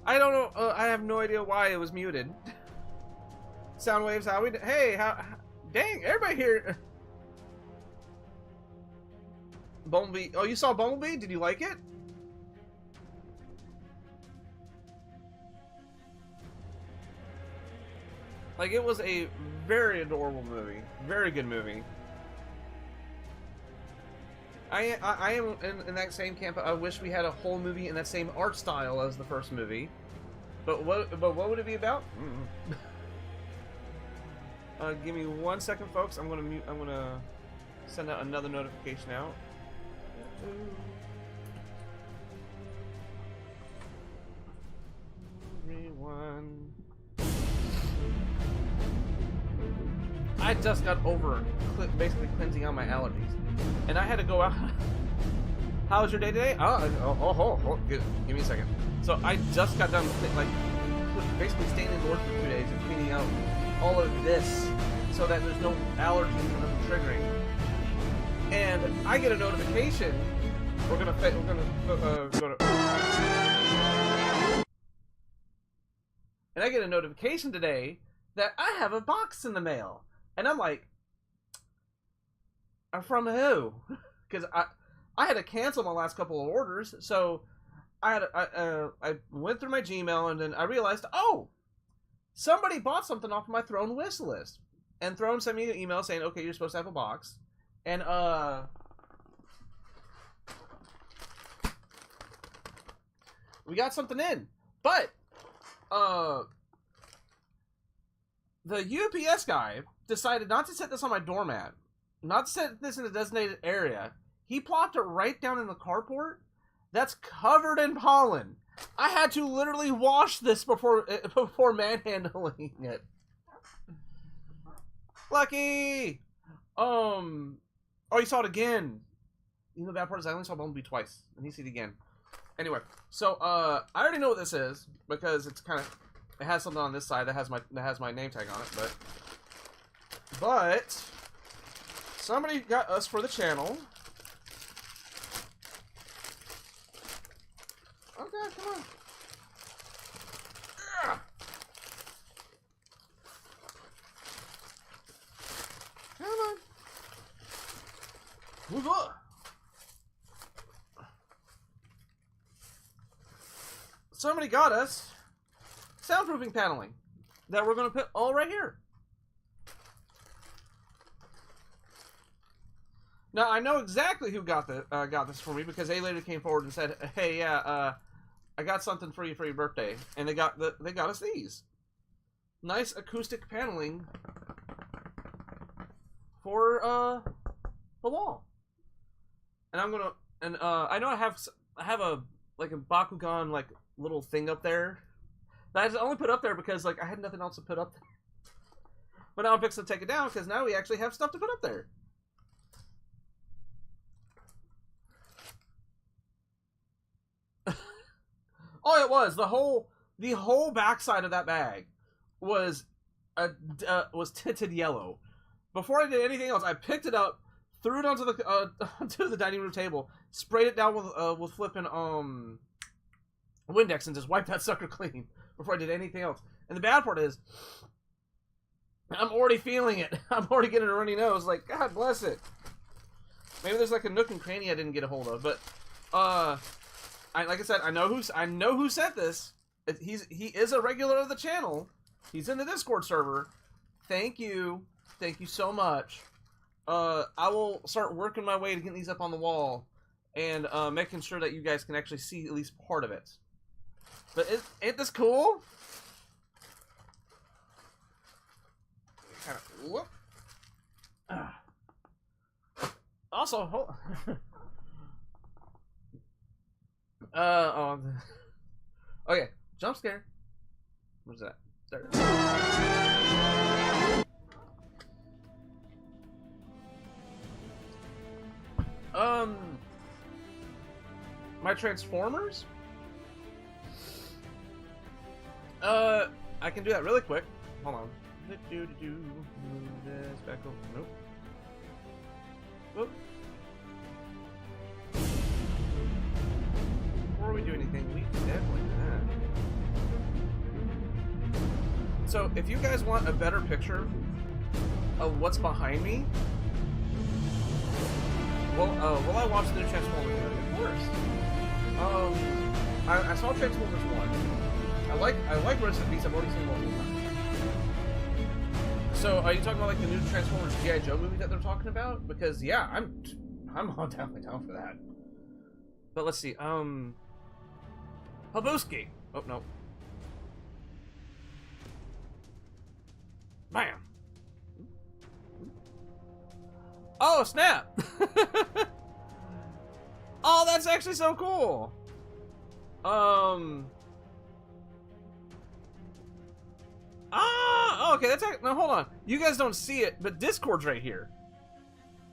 I don't know. I have no idea why it was muted. Sound waves, how we? Hey, how? Dang, everybody here. Bumblebee. Oh, you saw Bumblebee? Did you like it? Like, it was a very adorable movie. Very good movie. I am in that same camp. I wish we had a whole movie in that same art style as the first movie. But what would it be about? Give me 1 second, folks. I'm gonna send out another notification out. Everyone. I just got over basically cleansing out my allergies, and I had to go out. How was your day today? Give me a second. So I just got done like basically staying indoors for 2 days and cleaning out all of this so that there's no allergies and nothing triggering. And I get a notification. We're gonna go to. And I get a notification today that I have a box in the mail. And I'm like, from who? Because I had to cancel my last couple of orders, so I went through my Gmail, and then I realized, oh, somebody bought something off of my Throne wish list. And Throne sent me an email saying, okay, you're supposed to have a box. And we got something in. But the UPS guy decided not to set this on my doormat, not to set this in a designated area. He plopped it right down in the carport. That's covered in pollen. I had to literally wash this before manhandling it. Lucky. Oh, you saw it again. You know the bad part is I only saw Bumblebee twice, and he see it again. Anyway, so I already know what this is because it's kind of. It has something on this side that has my name tag on it, but somebody got us for the channel. Okay, come on. Come on. Move on. Somebody got us soundproofing paneling that we're going to put all right here. Now I know exactly who got this for me because they later came forward and said, "Hey, yeah, I got something for you for your birthday," and they got us these nice acoustic paneling for the wall. And I know I have a like a Bakugan like little thing up there. I just only put up there because like I had nothing else to put up there. But now I'm fixing to take it down because now we actually have stuff to put up there. Oh, it was the whole backside of that bag was tinted yellow. Before I did anything else, I picked it up, threw it onto the dining room table, sprayed it down with flipping Windex, and just wiped that sucker clean before I did anything else. And the bad part is, I'm already feeling it. I'm already getting a runny nose. Like, God bless it. Maybe there's like a nook and cranny I didn't get a hold of, but like I said, I know who sent this. He is a regular of the channel. He's in the Discord server. Thank you so much. I will start working my way to getting these up on the wall and making sure that you guys can actually see at least part of it. But ain't this cool? Kind of. Whoop. Also, hold. Okay, jump scare. Where's that? There. My Transformers? I can do that really quick. Hold on. Move this back over. Nope. Whoop. So if you guys want a better picture of what's behind me, well, will I watch the new Transformers movie? Of course. I saw Transformers 1. I like Rest in Peace. I've already seen multiple times. So are you talking about like the new Transformers G.I. Joe movie that they're talking about? Because yeah, I'm definitely down for that. But let's see. Habuski. Oh no. Bam. Oh snap! Oh, that's actually so cool. Ah, okay. That's no. Hold on. You guys don't see it, but Discord's right here.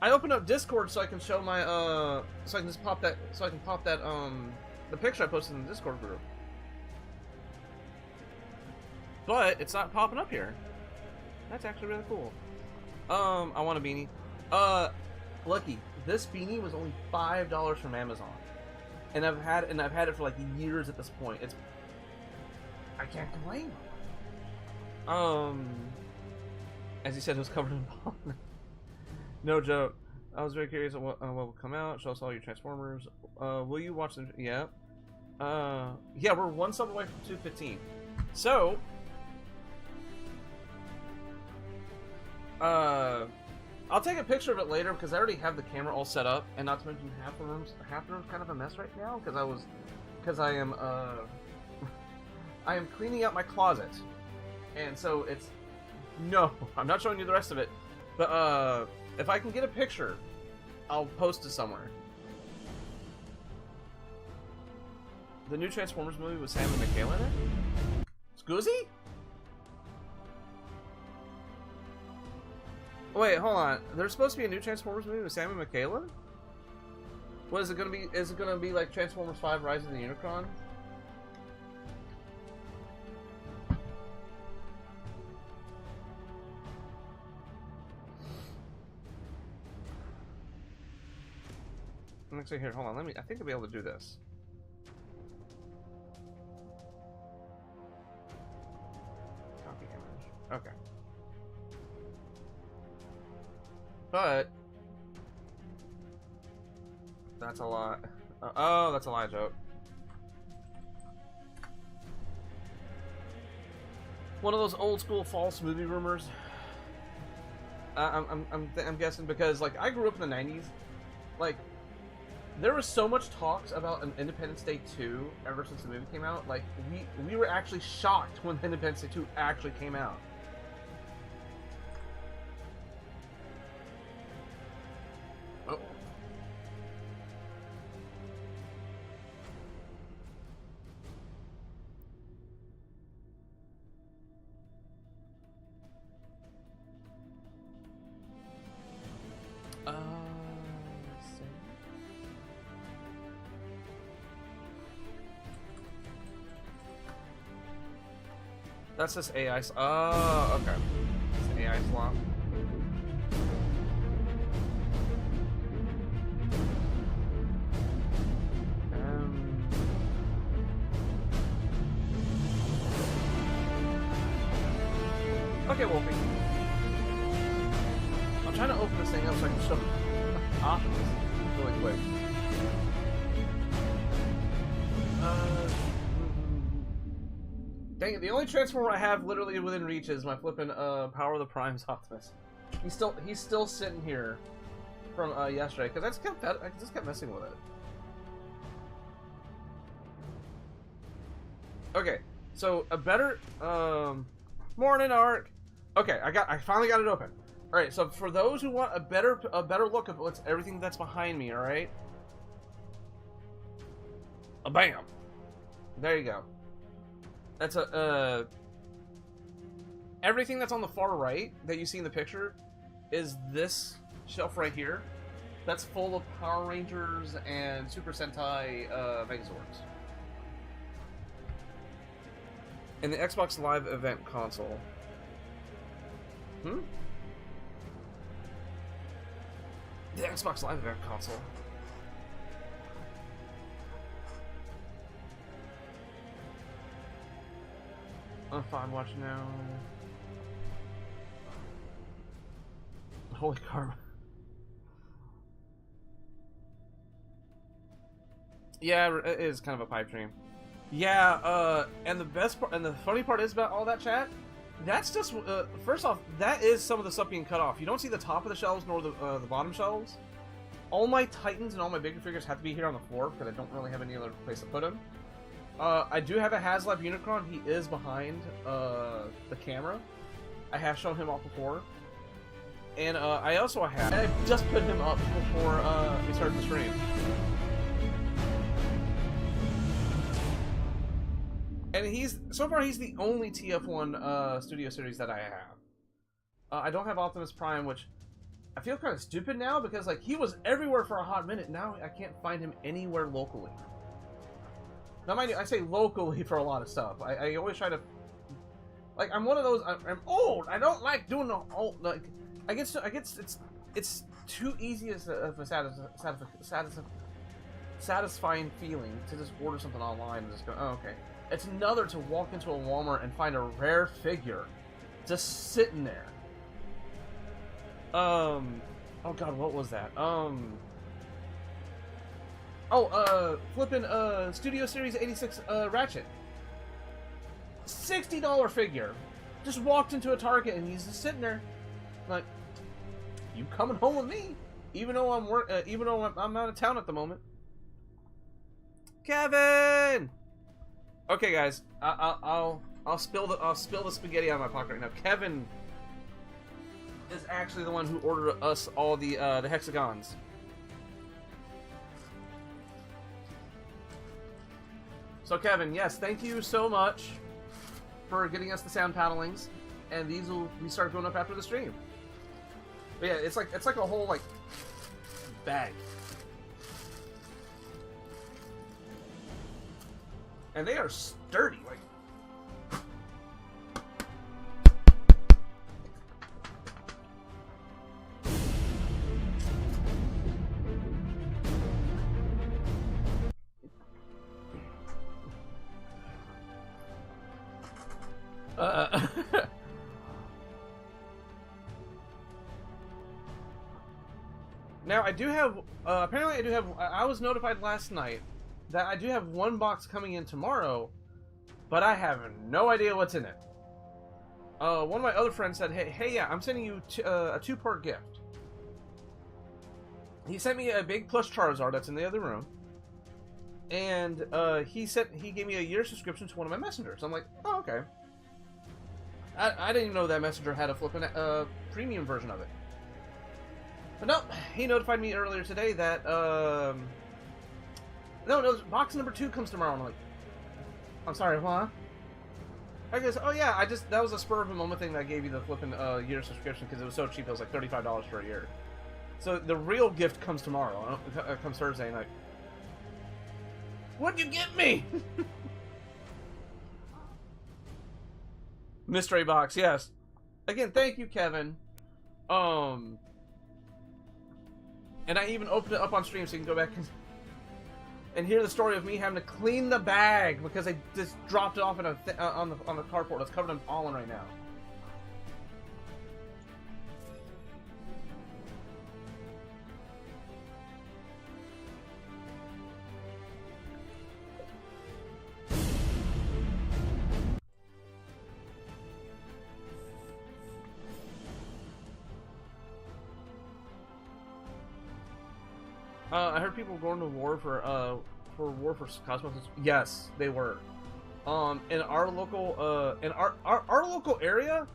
I opened up Discord so I can show my so I can just pop that. So I can pop that the picture I posted in the Discord group. But it's not popping up here. That's actually really cool. I want a beanie. Lucky. This beanie was only $5 from Amazon, and I've had it for like years at this point. I can't complain. As he said, it was covered in pollen. No joke. I was very curious on what will come out. Show us all your Transformers. Will you watch them? Yeah. Yeah, we're one sub away from 215. So, I'll take a picture of it later because I already have the camera all set up, and not to mention half the room's kind of a mess right now because I am I am cleaning out my closet, and so no, I'm not showing you the rest of it, but if I can get a picture, I'll post it somewhere. The new Transformers movie with Sam and Michaela in it? Scoozy? Wait, hold on. There's supposed to be a new Transformers movie with Sam and Michaela? What is it gonna be? Is it gonna be like Transformers 5 Rise of the Unicron? Actually, here, hold on. I think I'll be able to do this. Copy image. Okay. But that's a lot. Oh, that's a lie joke. One of those old school false movie rumors. I'm guessing because like I grew up in the 90s. Like there was so much talks about an Independence Day 2 ever since the movie came out. Like we were actually shocked when Independence Day 2 actually came out. Oh. Let's see. That's just AI. Oh, okay. It's an AI swap. Okay, Wolfie. I'm trying to open this thing up so I can show options really quick. Dang it, the only Transformer I have literally within reach is my flippin' Power of the Primes Optimus. He's still sitting here from yesterday because I just kept messing with it. Okay, so a better morning Ark. Okay, I finally got it open. All right, so for those who want a better look of what's everything that's behind me, all right. Bam. There you go. That's everything that's on the far right that you see in the picture is this shelf right here. That's full of Power Rangers and Super Sentai Megazords. And the Xbox Live Event console. The Xbox Live Event console. I'm fine watching now. Holy carb. Yeah, it is kind of a pipe dream. Yeah, and the best part, and the funny part is about all that, chat, that's just, first off, that is some of the stuff being cut off. You don't see the top of the shelves nor the bottom shelves. All my Titans and all my bigger figures have to be here on the floor because I don't really have any other place to put them. I do have a HasLab Unicron. He is behind the camera. I have shown him off before. And I also have... I just put him up before we started the stream. And so far he's the only TF1 Studio Series that I have. I don't have Optimus Prime, which I feel kind of stupid now because like he was everywhere for a hot minute. Now I can't find him anywhere locally. Now mind you, I say locally for a lot of stuff. I always try to, like, I'm one of those. I'm old. I don't like doing the old. Like I guess it's too easy of a satisfying feeling to just order something online and just go, oh, okay. It's another to walk into a Walmart and find a rare figure just sitting there. Oh god, what was that? Flipping Studio Series 86 Ratchet. $60 figure. Just walked into a Target and he's just sitting there, like, you coming home with me? Even though I'm out of town at the moment. Kevin. Okay, guys, I'll spill the spaghetti out of my pocket right now. Kevin is actually the one who ordered us all the hexagons. So Kevin, yes, thank you so much for getting us the sound panelings, and these will start going up after the stream. But yeah, it's like a whole like bag. And they are sturdy, like. Now I do have. Apparently, I do have. I was notified last night that I do have one box coming in tomorrow, but I have no idea what's in it. One of my other friends said, hey, yeah, I'm sending you a 2-part gift. He sent me a big plush Charizard that's in the other room, and he gave me a year subscription to one of my messengers. I'm like, oh, okay. I didn't even know that messenger had a flipping premium version of it. But no, he notified me earlier today that no, box number 2 comes tomorrow. I'm like, I'm sorry, what? I guess, oh yeah, that was a spur of a moment thing that I gave you the flipping year subscription because it was so cheap. It was like $35 for a year. So the real gift comes tomorrow. It comes Thursday night. What'd you get me? Mystery box, yes. Again, thank you, Kevin. And I even opened it up on stream so you can go back and hear the story of me having to clean the bag because I just dropped it off in on the carport. It's covered in pollen right now. I heard people were going to war for Cosmos. Yes, they were. In our local our local area,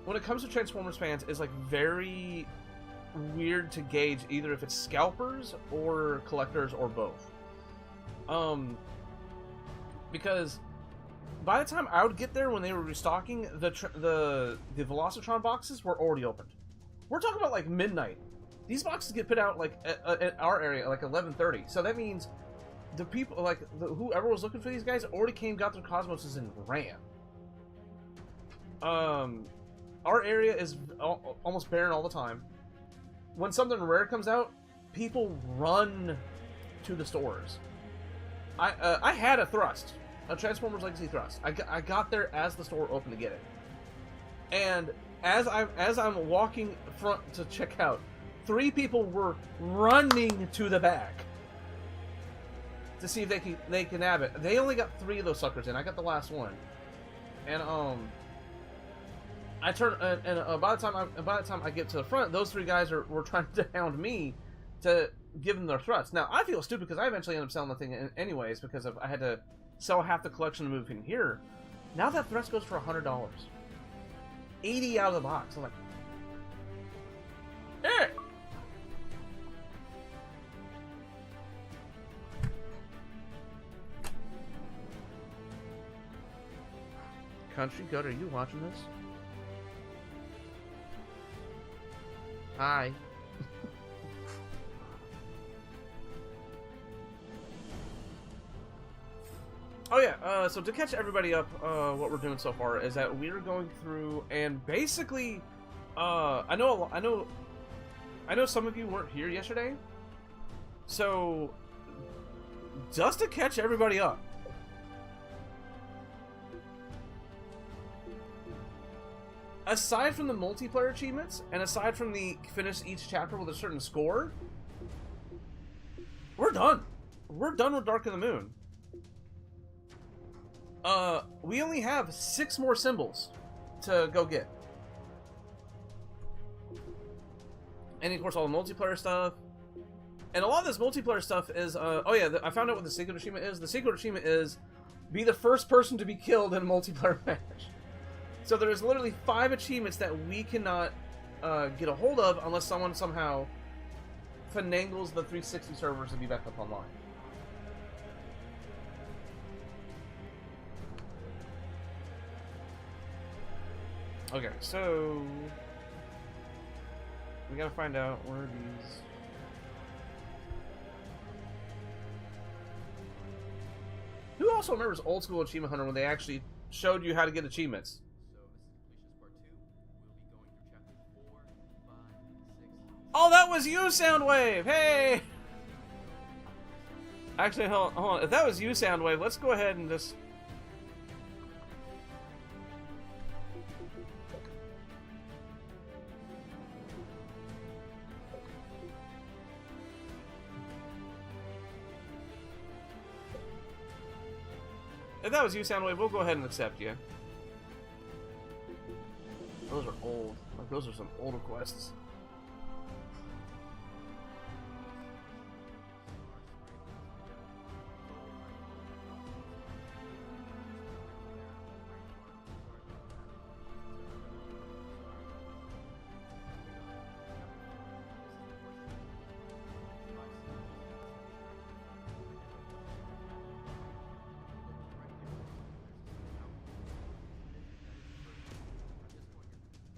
when it comes to Transformers fans, is like very weird to gauge either if it's scalpers or collectors or both. Because by the time I would get there when they were restocking, the Velocitron boxes were already opened. We're talking about like midnight. These boxes get put out like at our area like 11:30. So that means the people like whoever was looking for these guys already got their Cosmoses and ran. Our area is almost barren all the time. When something rare comes out, people run to the stores. I had a Thrust, a Transformers Legacy Thrust. I got there as the store opened to get it, and as I'm walking front to check out, 3 people were running to the back to see if they can have it. They only got 3 of those suckers in. I got the last one, and I turn and by the time I get to the front, those 3 guys were trying to hound me to give them their threats. Now I feel stupid because I eventually ended up selling the thing anyways because I had to sell half the collection to move in here. Now that threat goes for $100, 80 out of the box. I'm like, hey. Country Gut, are you watching this? Hi. Oh yeah, so to catch everybody up, what we're doing so far is that we're going through and basically, I know some of you weren't here yesterday, so just to catch everybody up. Aside from the multiplayer achievements, and aside from the finish each chapter with a certain score, we're done. We're done with Dark of the Moon. We only have 6 more symbols to go get. And of course all the multiplayer stuff. And a lot of this multiplayer stuff is, oh yeah, I found out what the secret achievement is. The secret achievement is, be the first person to be killed in a multiplayer match. So there's literally 5 achievements that we cannot get a hold of unless someone somehow finagles the 360 servers to be back up online. Okay, so we gotta find out where these. Who also remembers old school Achievement Hunter when they actually showed you how to get achievements? Oh, that was you, Soundwave! Hey! Actually, hold on. If that was you, Soundwave, let's go ahead and just... If that was you, Soundwave, we'll go ahead and accept you. Those are old. Like, those are some older quests.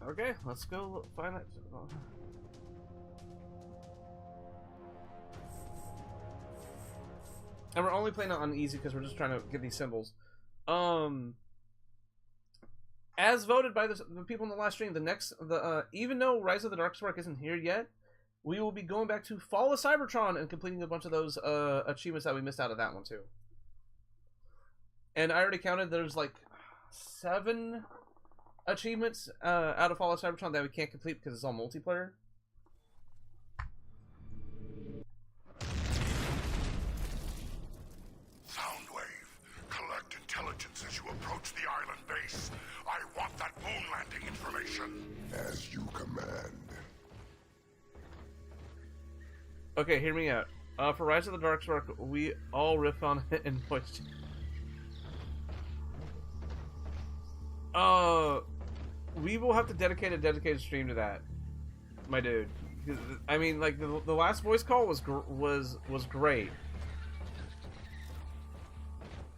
Okay, let's go find that. And we're only playing it on easy because we're just trying to get these symbols. As voted by the people in the last stream, even though Rise of the Darkspark isn't here yet, we will be going back to Fall of Cybertron and completing a bunch of those achievements that we missed out of that one too. And I already counted. There's like 7 achievements out of Fall of Cybertron that we can't complete because it's all multiplayer. Soundwave, collect intelligence as you approach the island base. I want that moon landing information. As you command. Okay, hear me out. For Rise of the Darkspark, we all riff on it in voice. We will have to dedicate a dedicated stream to that, my dude. I mean, like the last voice call was great.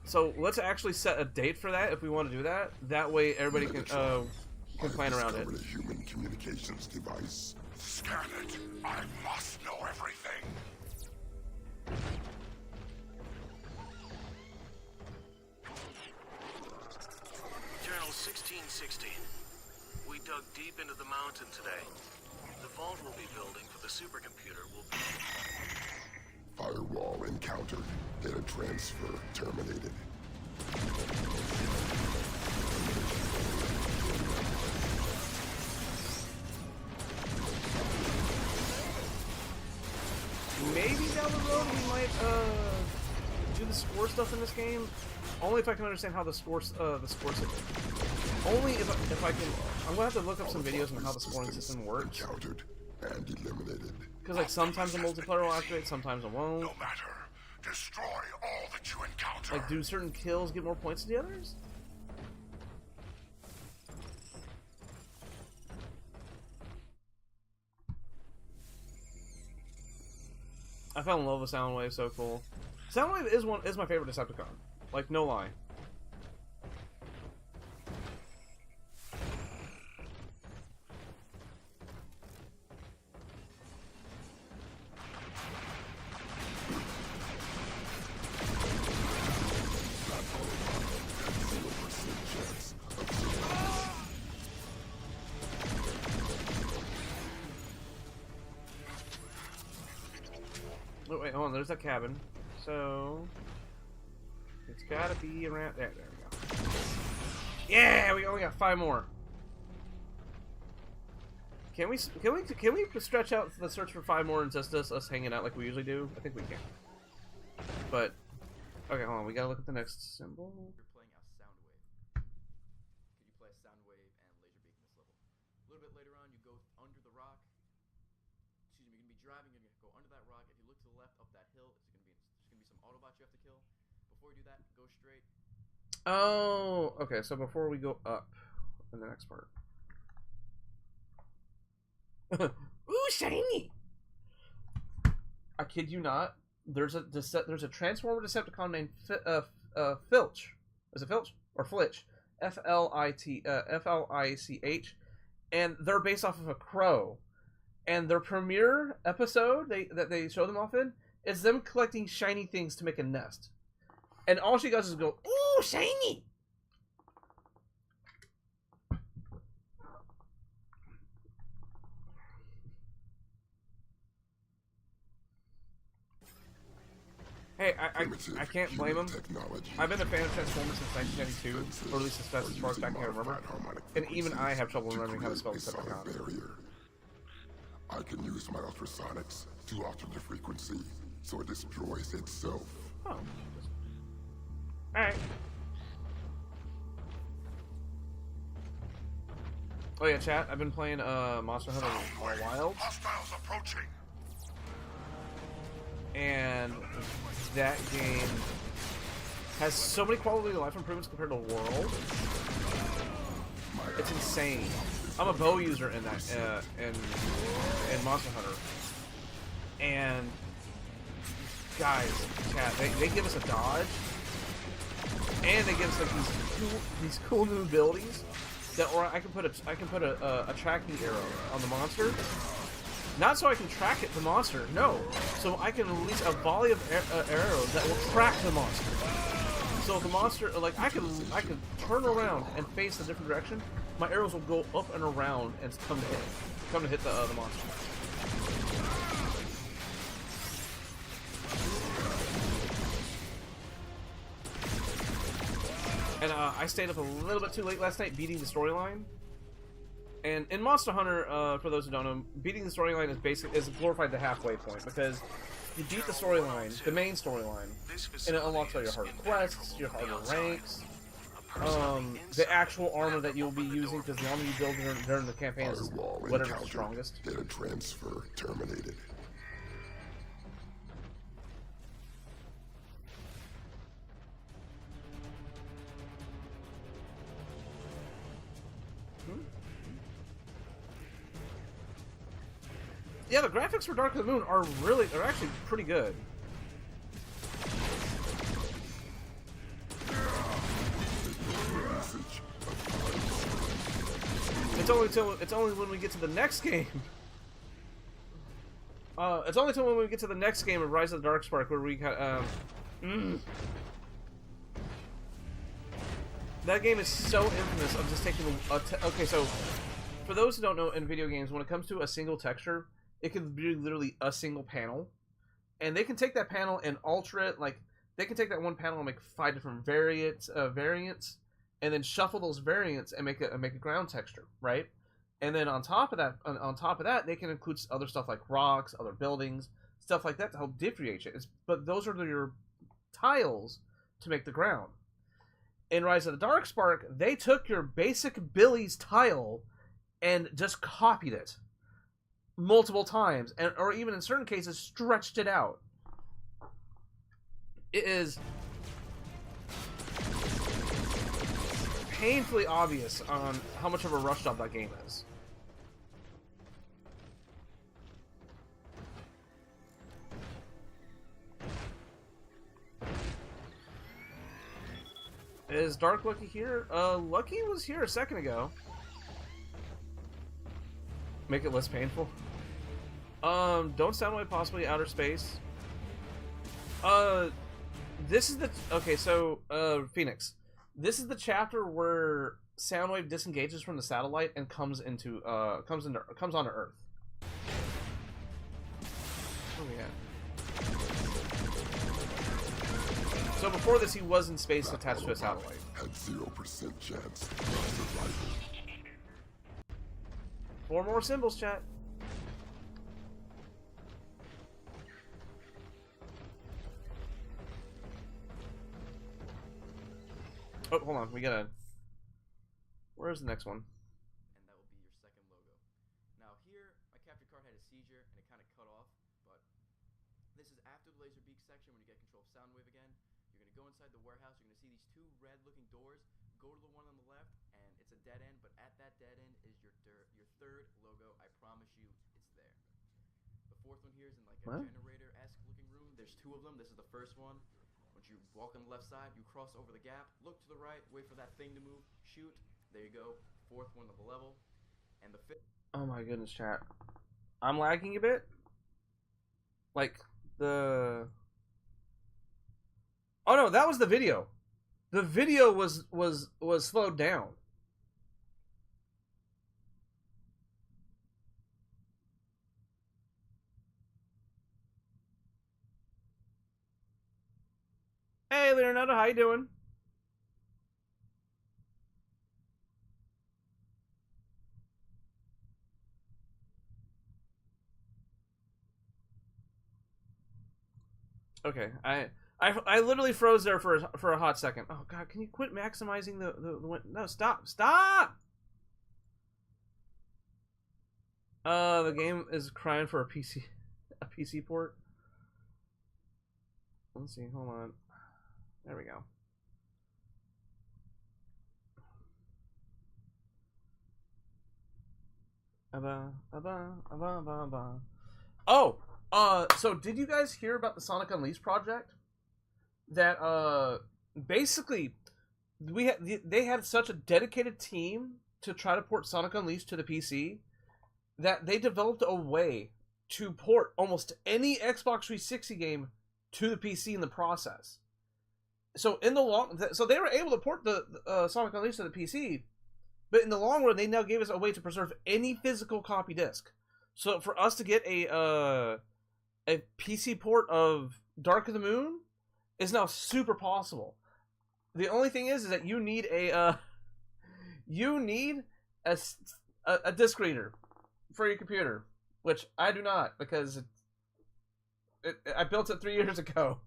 So let's actually set a date for that if we want to do that. That way, everybody can plan around it. A human communications device. Scan it. I must know everything. Journal 1616. We dug deep into the mountain today. The vault we'll be building for the supercomputer will be... Firewall encountered. Data transfer terminated. maybe down the road we might do the score stuff in this game. Only if I can understand how the score system. Only if I can. I'm gonna have to look up some videos on how the scoring system works. Encountered and eliminated. Because like sometimes the multiplayer will activate, sometimes it won't. No matter. Destroy all that you encounter. Like, do certain kills get more points than the others? I fell in love with Soundwave, so cool. Soundwave is my favorite Decepticon. Like, no lie. Oh, wait, hold on, there's that cabin. So it's gotta be around there. There we go. Yeah, we only got 5 more. Can we stretch out the search for 5 more and just us hanging out like we usually do? I think we can. But okay, hold on. We gotta look at the next symbol. You're playing a Soundwave. Could you play a Soundwave and Laser Beak in this level? A little bit later on, you go under the rock. Excuse me, you're gonna be driving. You're gonna go under that rock. If you look to the left up that hill, there's gonna be some Autobots you have to kill. Before you do that, go straight. Oh, okay. So before we go up in the next part. Ooh, shiny! I kid you not. There's a Transformer Decepticon named Filch. Is it Filch or Flitch? F-L-I-C-H, and they're based off of a crow. And their premiere episode that they show them off in is them collecting shiny things to make a nest. And all she does is go, "Ooh, shiny!" Hey, I can't blame him. I've been a fan of Transformers since 1992, or at least as far as back I can remember. And even I have trouble remembering how to spell Decepticon. I can use my ultrasonics to alter the frequency, so it destroys itself. Oh. Alright. Oh yeah, chat, I've been playing Monster Hunter Wilds. Hostiles approaching. And that game has so many quality of life improvements compared to World. It's insane. I'm a bow user in that in Monster Hunter, and guys, chat, they give us a dodge, and they give us like these cool new abilities that, or I can put a tracking arrow on the monster. Not so I can track the monster, no. So I can release a volley of arrows that will track the monster. So if the monster, like, I can turn around and face a different direction. My arrows will go up and around and come to hit the monster. And I stayed up a little bit too late last night beating the storyline. And in Monster Hunter, for those who don't know, beating the storyline is glorified the halfway point, because you beat the storyline, the main storyline, and it unlocks all your harder quests, your harder ranks, the actual armor that you'll be using, because the armor you build during the campaign is whatever's the strongest. Data transfer terminated. Yeah, the graphics for Dark of the Moon are actually pretty good. It's only when we get to the next game. It's only when we get to the next game of Rise of the Darkspark where we got that game is so infamous of just taking okay, so for those who don't know, in video games, when it comes to a single texture, it can be literally a single panel, and they can take that panel and alter it. Like, they can take that one panel and make 5 different variants, and then shuffle those variants and make a ground texture, right? And then on top of that, they can include other stuff like rocks, other buildings, stuff like that to help differentiate it. But those are your tiles to make the ground. In Rise of the Darkspark, they took your basic Billy's tile and just copied it multiple times, and or even in certain cases stretched it out. It is painfully obvious on how much of a rush job that game is. Is Dark Lucky here? Lucky was here a second ago. Make it less painful. Don't Soundwave possibly outer space. This is the okay. So, Phoenix. This is the chapter where Soundwave disengages from the satellite and comes onto Earth. Oh yeah. So before this, he was in space attached to a satellite. Had 0% chance of survival. 4 more symbols, chat. Oh, hold on. We gotta... Where's the next one? And that will be your second logo. Now here, my capture card had a seizure and it kind of cut off, but this is after the laser beak section when you get control of Soundwave again. You're going to go inside the warehouse, you're going to see these 2 red looking doors. Go to the one on the left and it's a dead end, but at that dead end is your third logo. I promise you it's there. The fourth one here is in like a generator-esque looking room. There's 2 of them. This is the first one. Once you walk on the left side, you cross over the gap, look to the right, wait for that thing to move, shoot. There you go. 4th one of the level. And the 5th. Oh my goodness, chat. I'm lagging a bit. Like, the... Oh no, that was the video. The video was slowed down. Hey, Leonardo, how you doing? Okay, I literally froze there for a hot second. Oh god, can you quit maximizing the no, stop. The game is crying for a PC port. Let's see, hold on. There we go. Oh, so did you guys hear about the Sonic Unleashed project? That basically they had such a dedicated team to try to port Sonic Unleashed to the PC that they developed a way to port almost any Xbox 360 game to the PC in the process. So in the so they were able to port the Sonic Unleashed to the PC, but in the long run, they now gave us a way to preserve any physical copy disc. So for us to get a PC port of Dark of the Moon is now super possible. The only thing is that you need a disc reader for your computer, which I do not, because I built it 3 years ago.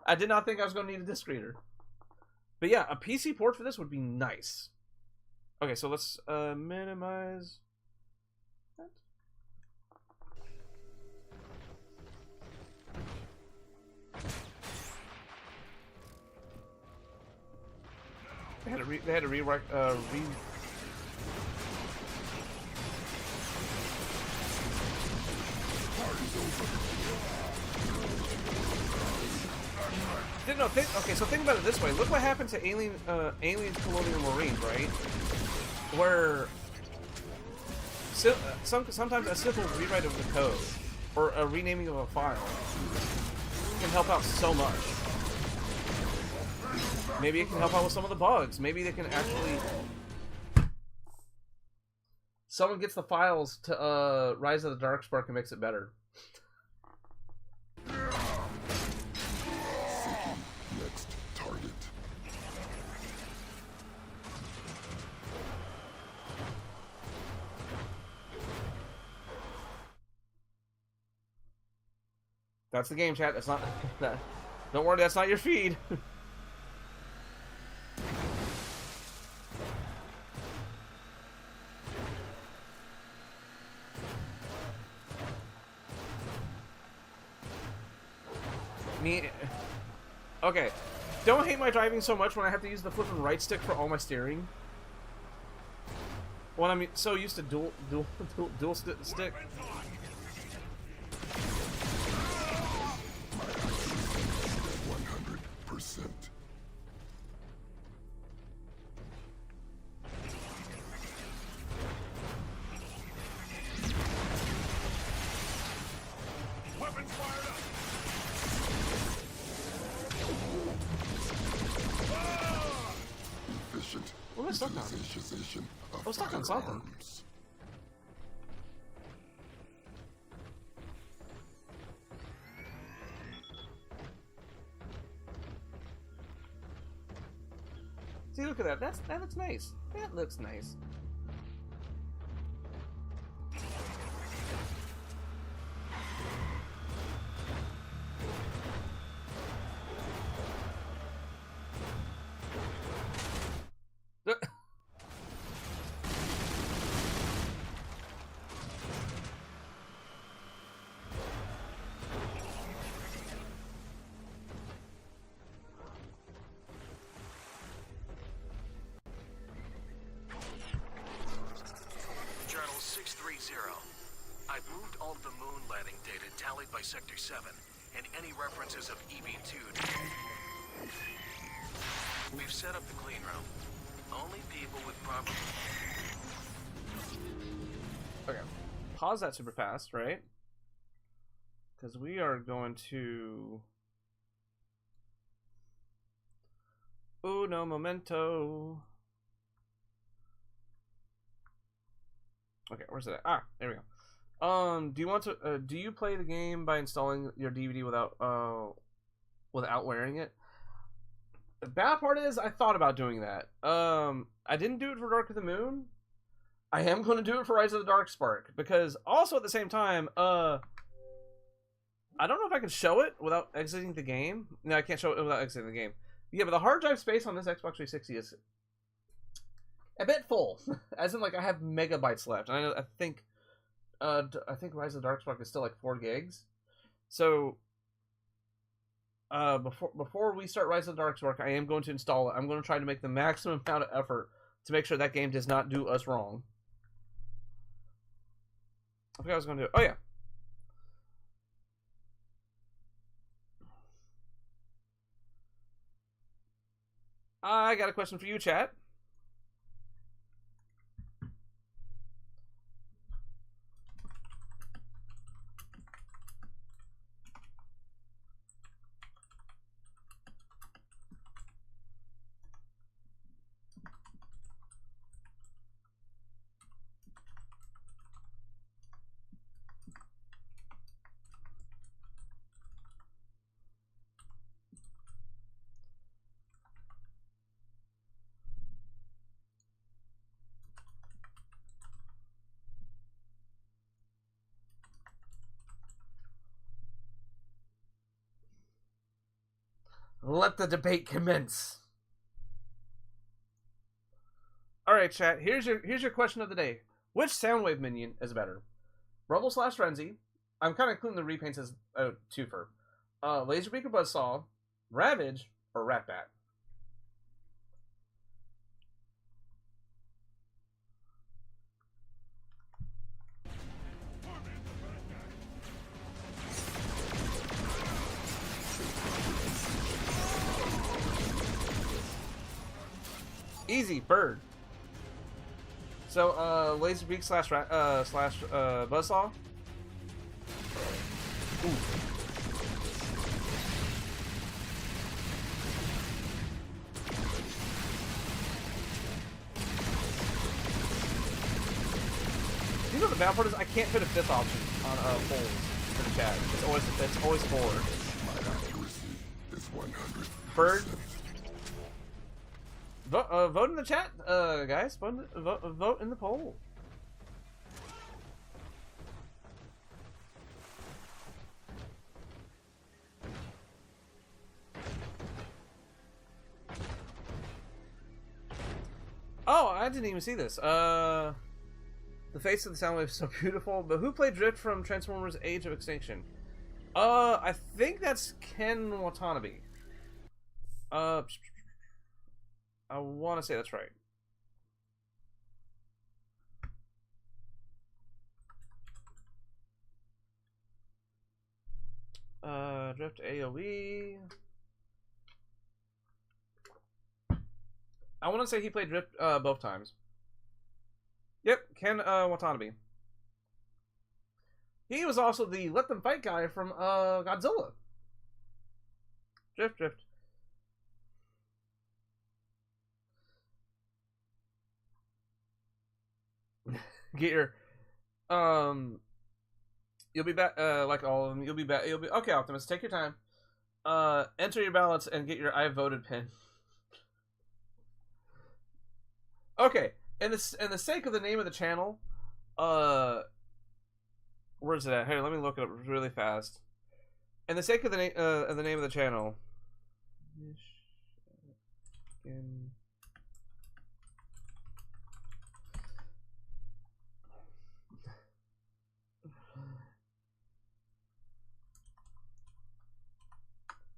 I did not think I was going to need a disc reader. But yeah, a PC port for this would be nice. Okay, so let's minimize that. They had to rewrite okay, so think about it this way. Look what happened to Aliens Colonial Marines, right? Where sometimes a simple rewrite of the code or a renaming of a file can help out so much. Maybe it can help out with some of the bugs. Maybe they can actually... Someone gets the files to Rise of the Darkspark and makes it better. Next target. That's the game, chat. That's not... Don't worry, that's not your feed. Okay. Don't hate my driving so much when I have to use the flip and right stick for all my steering. When I'm so used to dual stick. 100%. Weapons fired up. Efficient. What am I stuck on? Utilization of I'm stuck on something. firearms. See, look at that. That looks nice. That looks nice. Journal 630. I've moved all of the moon landing data tallied by Sector 7 and any references of EV2. We've set up the clean room. Only people with proper... Okay. Pause that super fast, right? Because we are going to... Uno momento. Okay, where's it at? Ah, there we go. Do you want to? Do you play the game by installing your DVD without wearing it? The bad part is, I thought about doing that. I didn't do it for Dark of the Moon. I am going to do it for Rise of the Darkspark because also at the same time, I don't know if I can show it without exiting the game. No, I can't show it without exiting the game. Yeah, but the hard drive space on this Xbox 360 is a bit full, as in like I have megabytes left. And I think Rise of the Darkspark is still like 4 gigs. So before we start Rise of the Darkspark, I am going to install it. I'm going to try to make the maximum amount of effort to make sure that game does not do us wrong. I think I was going to do it. Oh yeah. I got a question for you, chat. Let the debate commence. All right, chat. Here's your question of the day. Which Soundwave minion is better? Rubble / Frenzy. I'm kind of including the repaints as a twofer. Laserbeak or Buzzsaw, Ravage or Ratbat. Easy, Bird. So, Laserbeak / Buzzsaw. Ooh. You know the bad part is I can't fit a 5th option on polls for the chat. It's always 4. My accuracy is 100%. Bird. Vote in the chat, guys. Vote in the poll. Oh, I didn't even see this. The face of the Soundwave is so beautiful. But who played Drift from Transformers: Age of Extinction? I think that's Ken Watanabe. I want to say that's right. Drift AoE. I want to say he played Drift both times. Yep, Ken Watanabe. He was also the Let Them Fight guy from Godzilla. Drift. Get your you'll be back like all of them. You'll be back. You'll be okay, Optimus. Take your time. Enter your ballots and get your I voted pin. Okay, and the sake of the name of the channel, where's it at? Here, let me look it up really fast. And the sake of the name of the channel.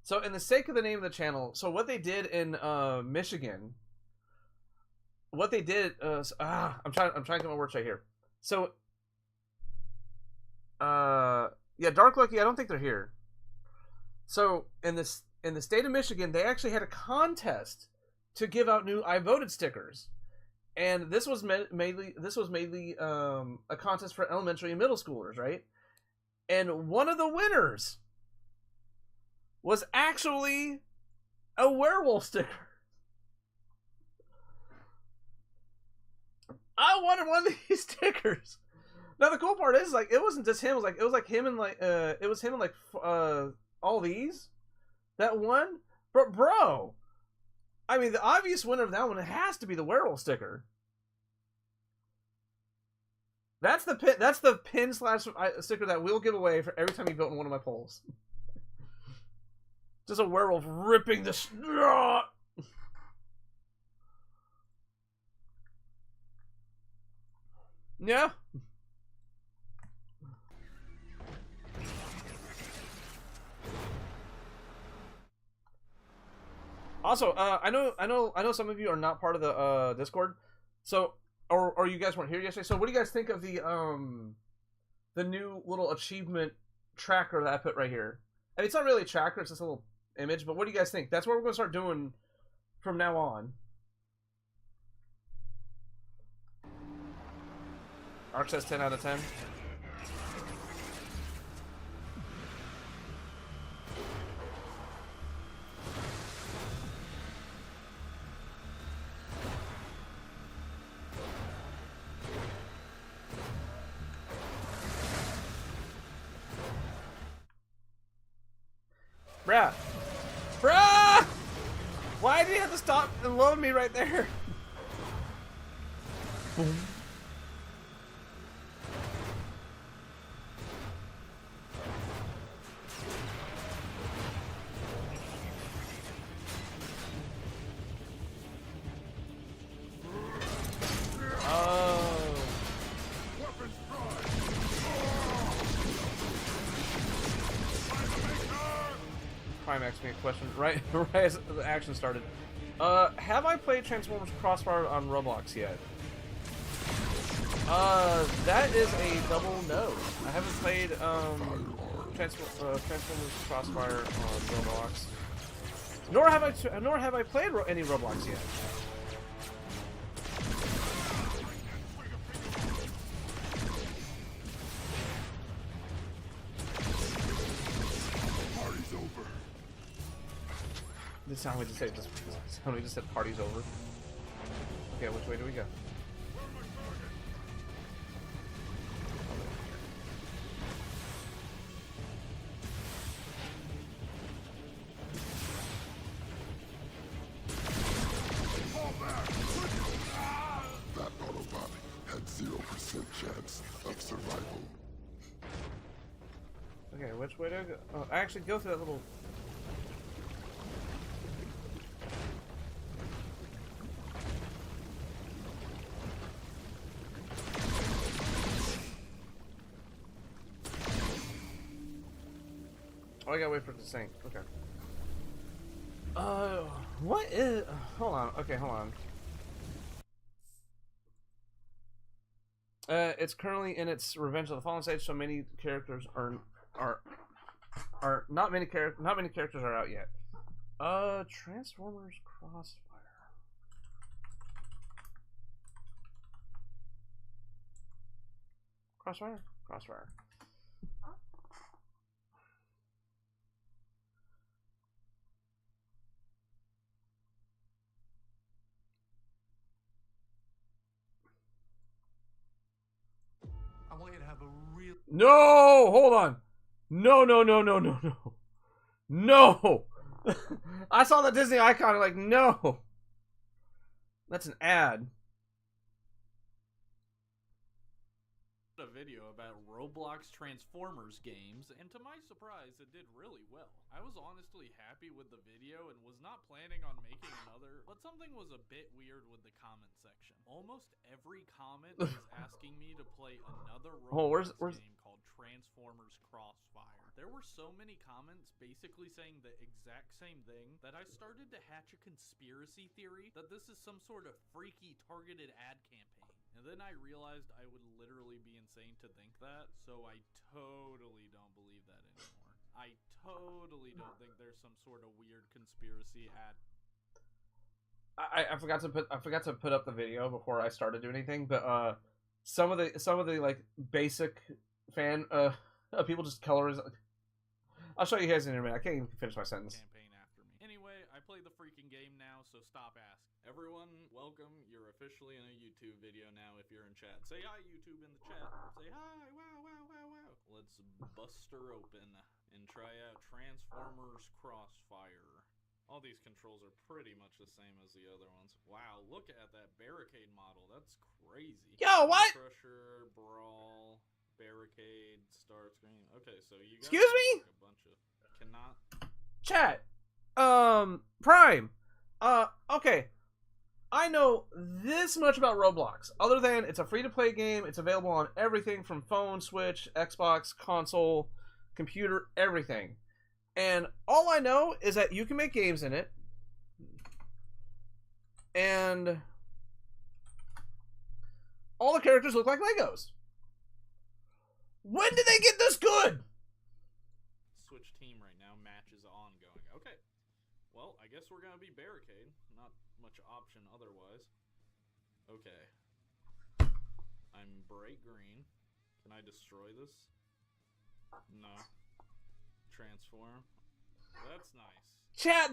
So, in the sake of the name of the channel, so what they did in Michigan, what they did, I'm trying to get my words right here. So, yeah, Dark Lucky, I don't think they're here. So, in the state of Michigan, they actually had a contest to give out new I voted stickers, and this was mainly a contest for elementary and middle schoolers, right? And one of the winners was actually a werewolf sticker. I wanted one of these stickers. Now the cool part is, like, it wasn't just him. It was like him and all these that won. But bro, I mean, the obvious winner of that one, it has to be the werewolf sticker. That's the pin. That's the pin / sticker that we'll give away for every time you vote in one of my polls. Just a werewolf ripping the. Yeah. Also, I know some of you are not part of the Discord, so or you guys weren't here yesterday. So what do you guys think of the new little achievement tracker that I put right here? I mean, it's not really a tracker; it's just a little image. But what do you guys think? That's what we're gonna start doing from now on. Arch says 10 out of 10. Bruh. Why did you have to stop and load me right there? Boom. Asked me a question right as the action started. Have I played Transformers Crossfire on Roblox yet? That is a double no. I haven't played Transformers Crossfire on Roblox. Nor have I played any Roblox yet. This sound we just said party's over. Okay, which way do we go? That Autobot had 0% chance of survival. Okay, which way do I go? Oh, I actually go through that little. I gotta wait for it to sync. Okay. What is... Hold on. Okay, hold on. It's currently in its Revenge of the Fallen stage, so many characters are not many characters are out yet. Transformers Crossfire. Crossfire. I want you to have a real... No! Hold on. No. No! I saw the Disney icon, like, no! That's an ad. A video about Roblox Transformers games, and to my surprise, it did really well. I was honestly happy with the video and was not planning on making another, but something was a bit weird with the comment section. Almost every comment was asking me to play another Roblox game called Transformers Crossfire. There were so many comments basically saying the exact same thing that I started to hatch a conspiracy theory that this is some sort of freaky targeted ad campaign. And then I realized I would literally be insane to think that, so I totally don't believe that anymore. I totally don't think there's some sort of weird conspiracy ad. I forgot to put up the video before I started doing anything, but some of the like basic fan people just colors. I'll show you guys in a minute. I can't even finish my sentence. Campaign after me. Anyway, I play the freaking game now, so stop asking. Everyone, welcome. You're officially in a YouTube video now if you're in chat. Say hi, YouTube, in the chat. Say hi, wow. Let's bust her open and try out Transformers Crossfire. All these controls are pretty much the same as the other ones. Wow, look at that barricade model. That's crazy. Yo, what? Crusher, Brawl, Barricade, Start Screen. Okay, so you got Excuse me? a bunch of... Cannot... Chat. Prime. Okay. I know this much about Roblox, other than it's a free-to-play game. It's available on everything from phone, Switch, Xbox, console, computer, everything. And all I know is that you can make games in it. And all the characters look like Legos. When did they get this good? Switch team right now. Match is ongoing. Okay. Well, I guess we're going to be Barricade. Not much option otherwise. Okay. I'm bright green. Can I destroy this? No. Transform. That's nice. Chat,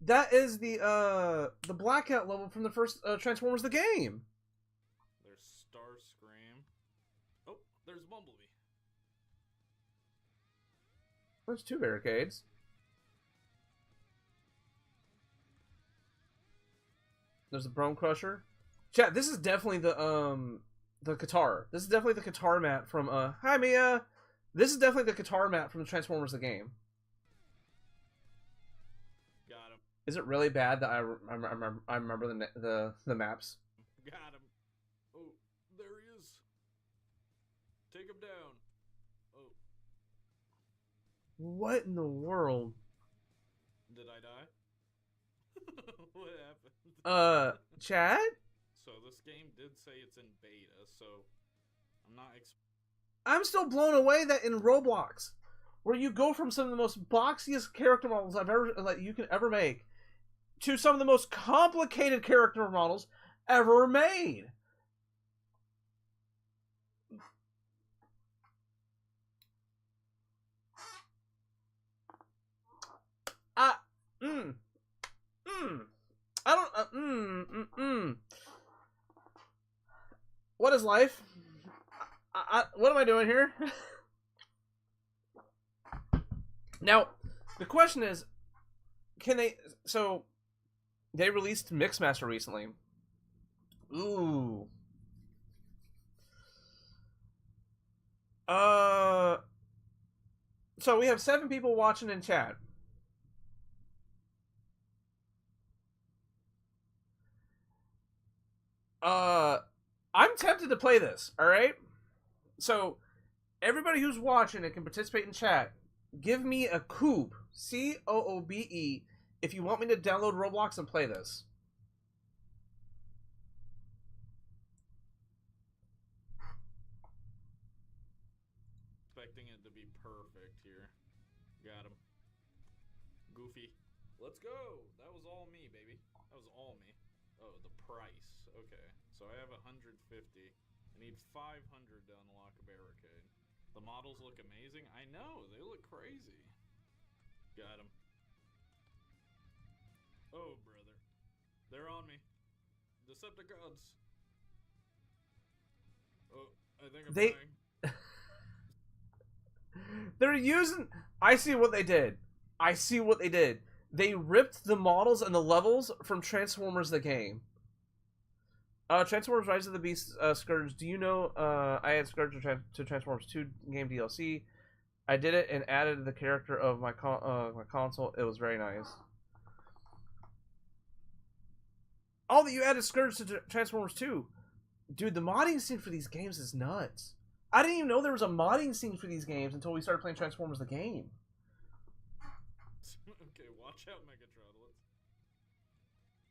that is the blackout level from the first Transformers the game. There's Starscream. Oh, there's Bumblebee. There's two barricades. There's the Bone Crusher. Chat, this is definitely the Qatar. This is definitely the Qatar map from hi Mia. This is definitely the Qatar map from the Transformers the game. Got him. Is it really bad that I remember the maps? Got him. Oh, there he is. Take him down. Oh. What in the world? Did I die? What happened? Chat? So this game did say it's in beta, so I'm not I'm still blown away that in Roblox, where you go from some of the most boxiest character models you can ever make, to some of the most complicated character models ever made. What is life? What am I doing here? Now, the question is, can they... So, they released Mixmaster recently. Ooh. So we have 7 people watching in chat. I'm tempted to play this, alright? So, Everybody who's watching and can participate in chat, give me a Coobe, Coobe, if you want me to download Roblox and play this. Expecting it to be perfect here. Got him. Goofy. Let's go. That was all me, baby. That was all me. Oh, the price. Okay. So I have 150. I need 500 to unlock a barricade. The models look amazing. I know. They look crazy. Got him. Oh, brother. They're on me. Decepticons. Oh, I think I'm dying. They're using... I see what they did. I see what they did. They ripped the models and the levels from Transformers the game. Transformers Rise of the Beast Scourge. Do you know I had Scourge to Transformers 2 game DLC? I did it and added the character of my console. It was very nice. Oh, that you added Scourge to Transformers 2. Dude, the modding scene for these games is nuts. I didn't even know there was a modding scene for these games until we started playing Transformers the game. Okay, watch out, Megatron.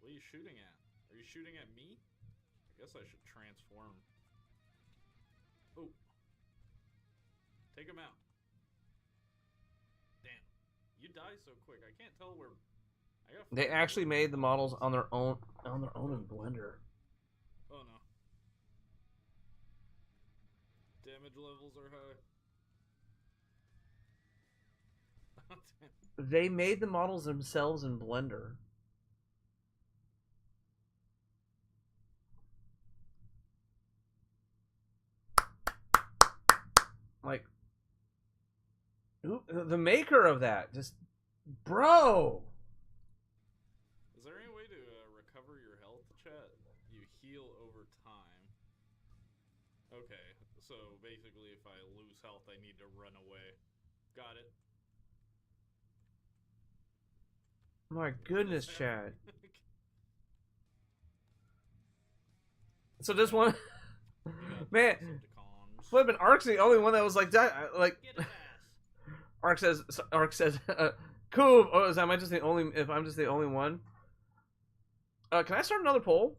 What are you shooting at? Are you shooting at me? I guess I should transform. Oh. Take him out. Damn. You die so quick. I can't tell where... They actually made the models on their own in Blender. Oh no. Damage levels are high. They made the models themselves in Blender. Like, the maker of that, just, bro. Is there any way to recover your health, chat? You heal over time. Okay, so basically if I lose health, I need to run away. Got it. My goodness, Chad. So this one, man, flipping Ark's the only one that was like that. Like, Ark says, "Cool." Oh, is am I just the only? If I'm just the only one, can I start another poll?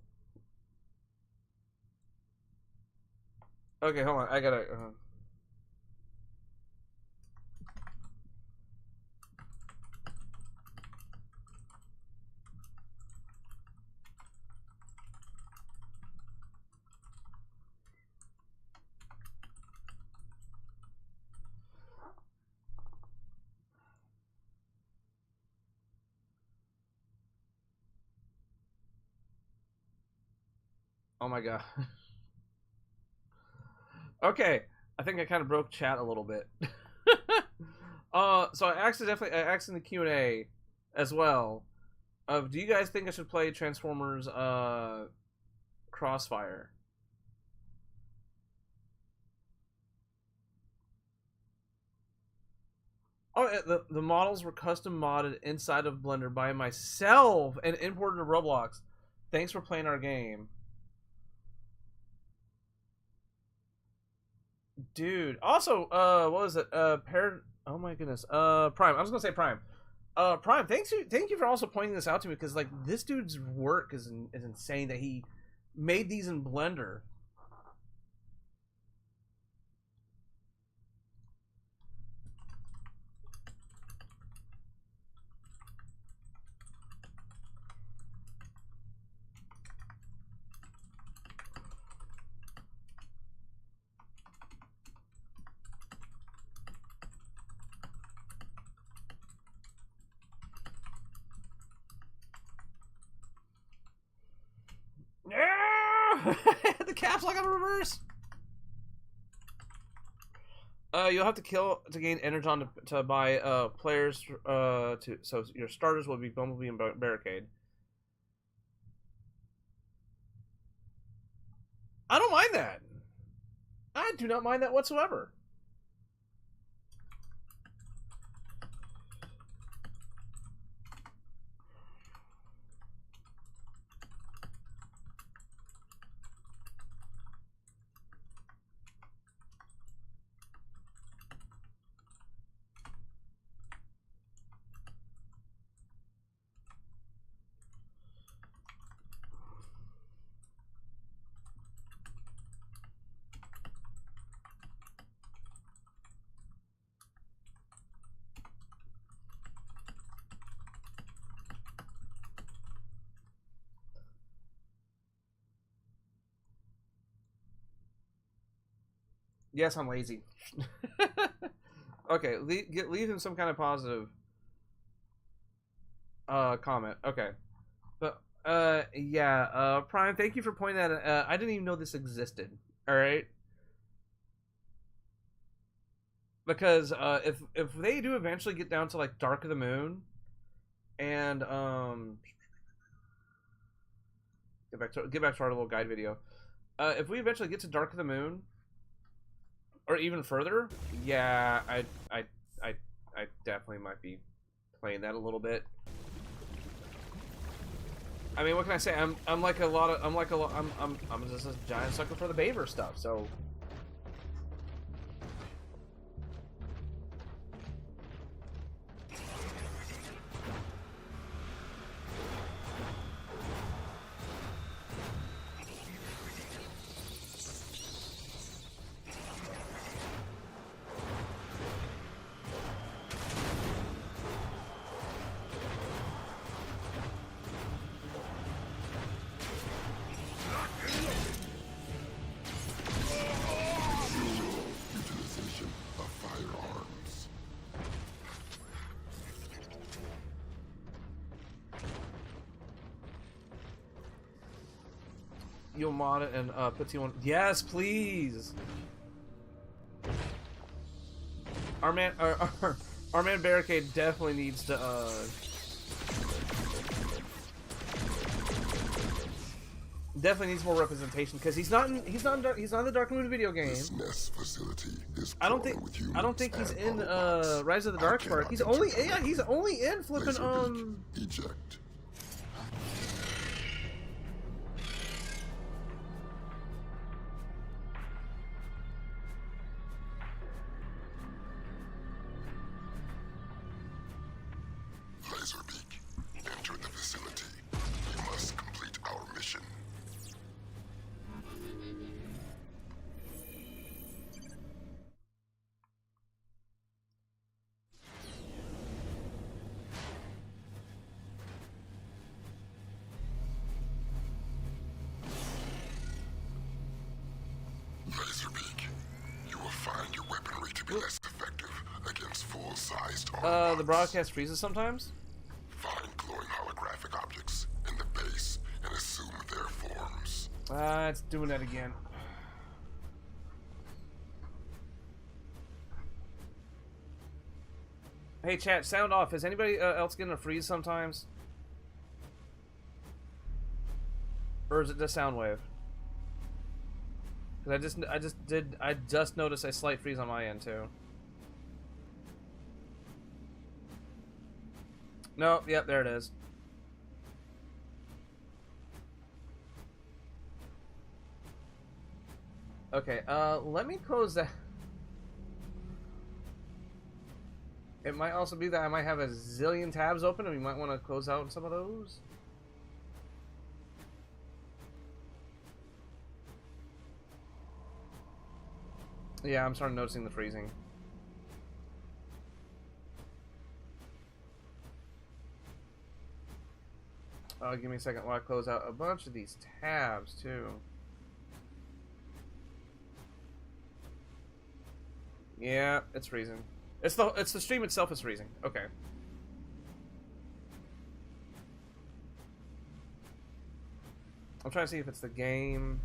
Okay, hold on. I gotta. Oh my god. Okay, I think I kind of broke chat a little bit. So I asked in the Q&A as well. Do you guys think I should play Transformers Crossfire? Oh, the models were custom modded inside of Blender by myself and imported to Roblox. Thanks for playing our game. Dude. Also, what was it? Oh my goodness. Prime. I was gonna say Prime. Prime. Thank you for also pointing this out to me, because like this dude's work is insane that he made these in Blender. The caps lock on reverse. You'll have to kill to gain energon to buy players so your starters will be Bumblebee and Barricade. I don't mind that. I do not mind that whatsoever. Yes, I'm lazy. Okay, leave him some kind of positive comment. Okay. But yeah, Prime, thank you for pointing that out. I didn't even know this existed. All right? Because if they do eventually get down to like Dark of the Moon and get back to our little guide video. If we eventually get to Dark of the Moon or even further, yeah, I definitely might be playing that a little bit. I mean, what can I say? I'm just a giant sucker for the Baver stuff. So Utilization of firearms. you'll mod it and put T1. Yes, please. Our man Barricade definitely needs to definitely needs more representation because he's not in the Dark Moon video game. This nest facility is I don't think he's in Rise of the Darkspark. He's only in flipping eject. Laserbeak, enter the facility. We must complete our mission. Laserbeak, you will find your weaponry to be less effective against full-sized armor. the broadcast freezes sometimes. Find glowing holographic objects in the base and assume their forms. It's doing that again. Hey chat, sound off. Is anybody else getting a freeze sometimes? Or is it just Soundwave? Because I just noticed a slight freeze on my end too. No, yep, there it is. Okay, let me close that. It might also be that I might have a zillion tabs open and we might want to close out some of those. Yeah, I'm starting noticing the freezing. Give me a second while I close out a bunch of these tabs too. Yeah, it's freezing. It's the stream itself is freezing. Okay. I'm trying to see if it's the game.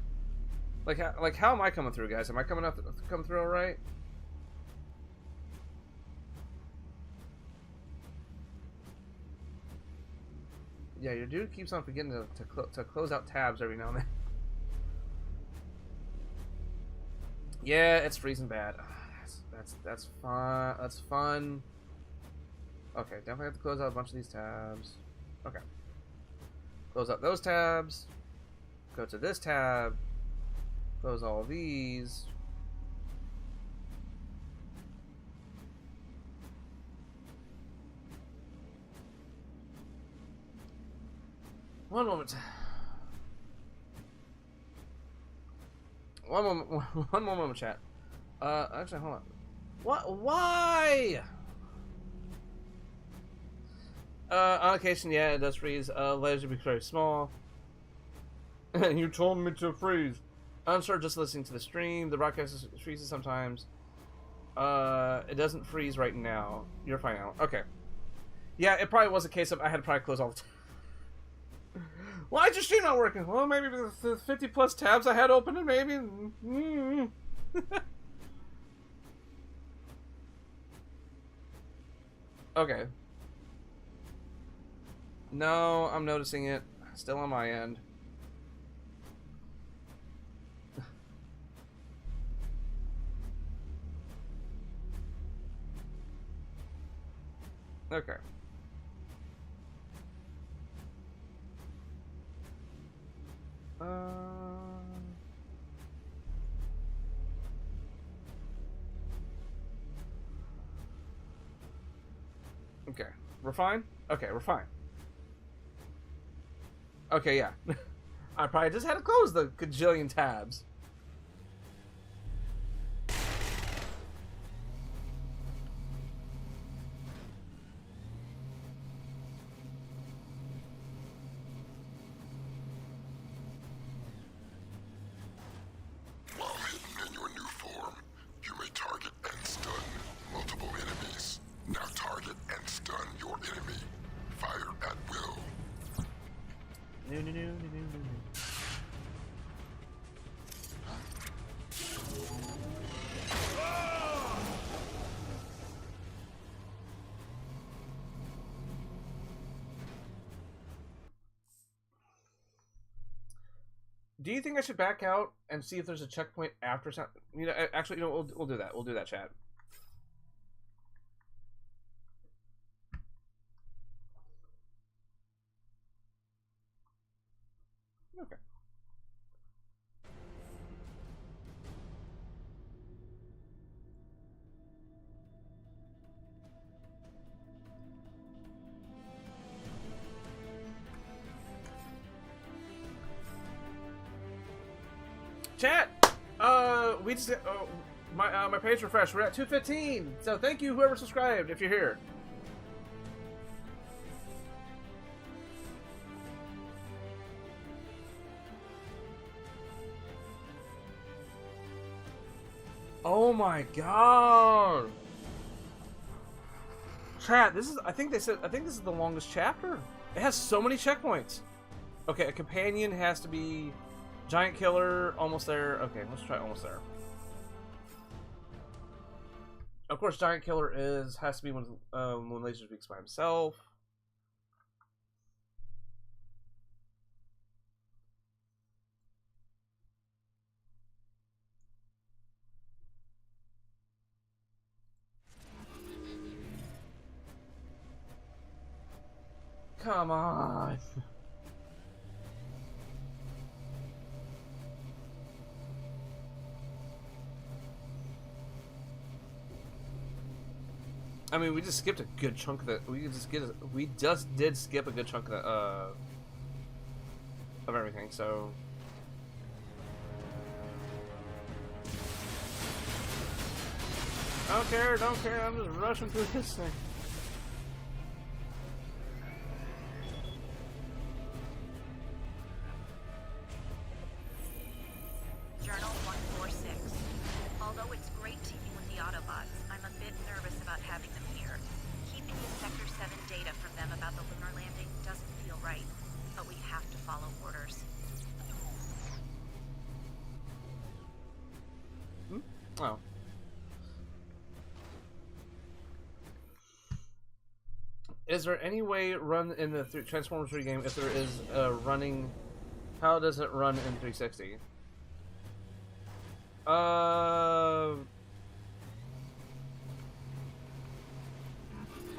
Like how am I coming through, guys? Am I coming through all right? Yeah, your dude keeps on forgetting to close out tabs every now and then. Yeah, it's freezing bad. That's fun. That's fun. Okay, definitely have to close out a bunch of these tabs. Okay. Close out those tabs. Go to this tab. Close all of these. One moment. One more moment, chat. Actually, hold on. What? Why? On occasion, yeah, it does freeze. Layers will be very small. You told me to freeze. I'm sure just listening to the stream. The broadcast freezes sometimes. It doesn't freeze right now. You're fine now. Okay. Yeah, it probably was a case of I had to probably close all the time. Why is your stream not working? Well, maybe the 50 plus tabs I had open, and maybe. Okay. No, I'm noticing it. Still on my end. Okay. Okay. We're fine? Okay, we're fine. Okay, yeah. I probably just had to close the gajillion tabs. While hidden in your new form, you may target and stun multiple enemies. Now target and stun your enemy. Fire at will. No. Do you think I should back out and see if there's a checkpoint after something? You know, actually, you know, we'll do that. We'll do that, chat. Okay. Chat. We just my page refreshed. We're at 215. So thank you, whoever subscribed, if you're here. Oh my god. Chat, this is I think this is the longest chapter. It has so many checkpoints. Okay, a companion has to be giant killer, almost there. Okay, let's try almost there. Of course, giant killer has to be when Laser speaks by himself. Come on. I mean, we just skipped a good chunk of that. We just did skip a good chunk of that, of everything. So, don't care. I'm just rushing through this thing. Journal 146. Although it's great teaming with the Autobots, I'm a bit nervous about having them here. Keeping the Sector 7 data from them about the lunar landing doesn't feel right, but we have to follow orders. Oh. Is there any way run in the Transformers 3 game if there is running? How does it run in 360? Are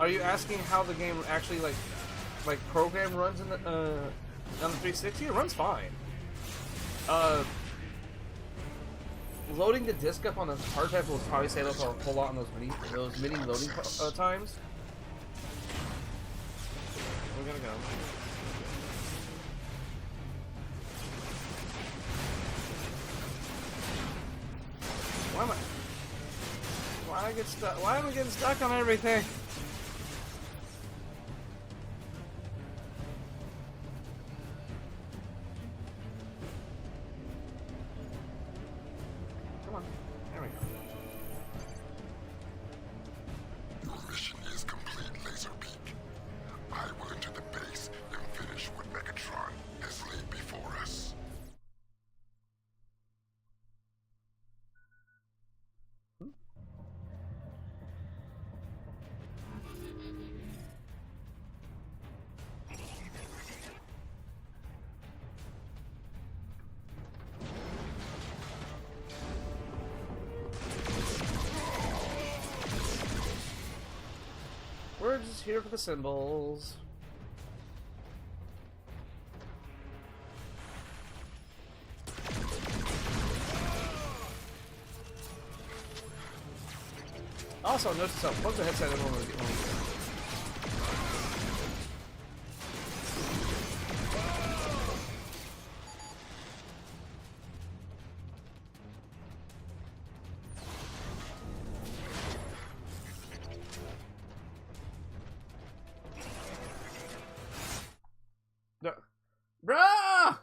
you asking how the game actually like program runs in the on the 360? It runs fine. Loading the disc up on the hard drive will probably save up a whole lot on those mini loading times. We're gonna go. Why get stuck? Why am I getting stuck on everything? just here for the symbols. Also, note to self, plug the headset in when we get home. Bruh!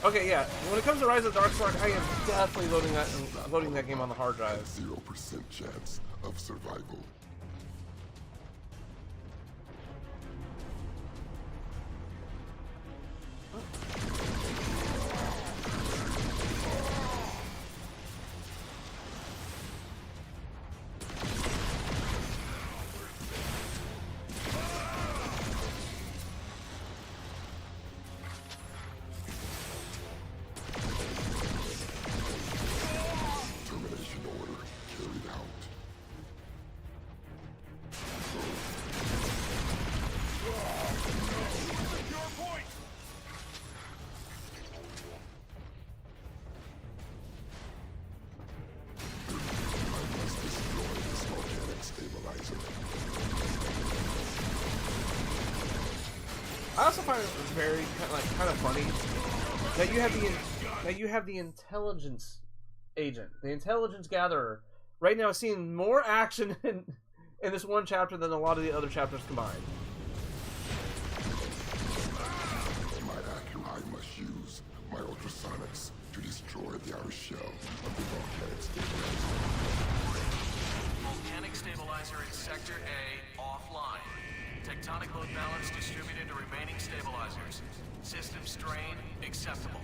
Okay, yeah. When it comes to Rise of the Darkspark, I am definitely loading that game on the hard drive. 0% chance of survival. I also find it very kind of funny that you have the intelligence agent, the intelligence gatherer, right now seeing more action in this one chapter than a lot of the other chapters combined. I must use my ultrasonics to destroy the outer shell of the volcanic stabilizer. Volcanic stabilizer in Sector A offline. Tectonic load balance distributed to remaining stabilizers. System strain acceptable.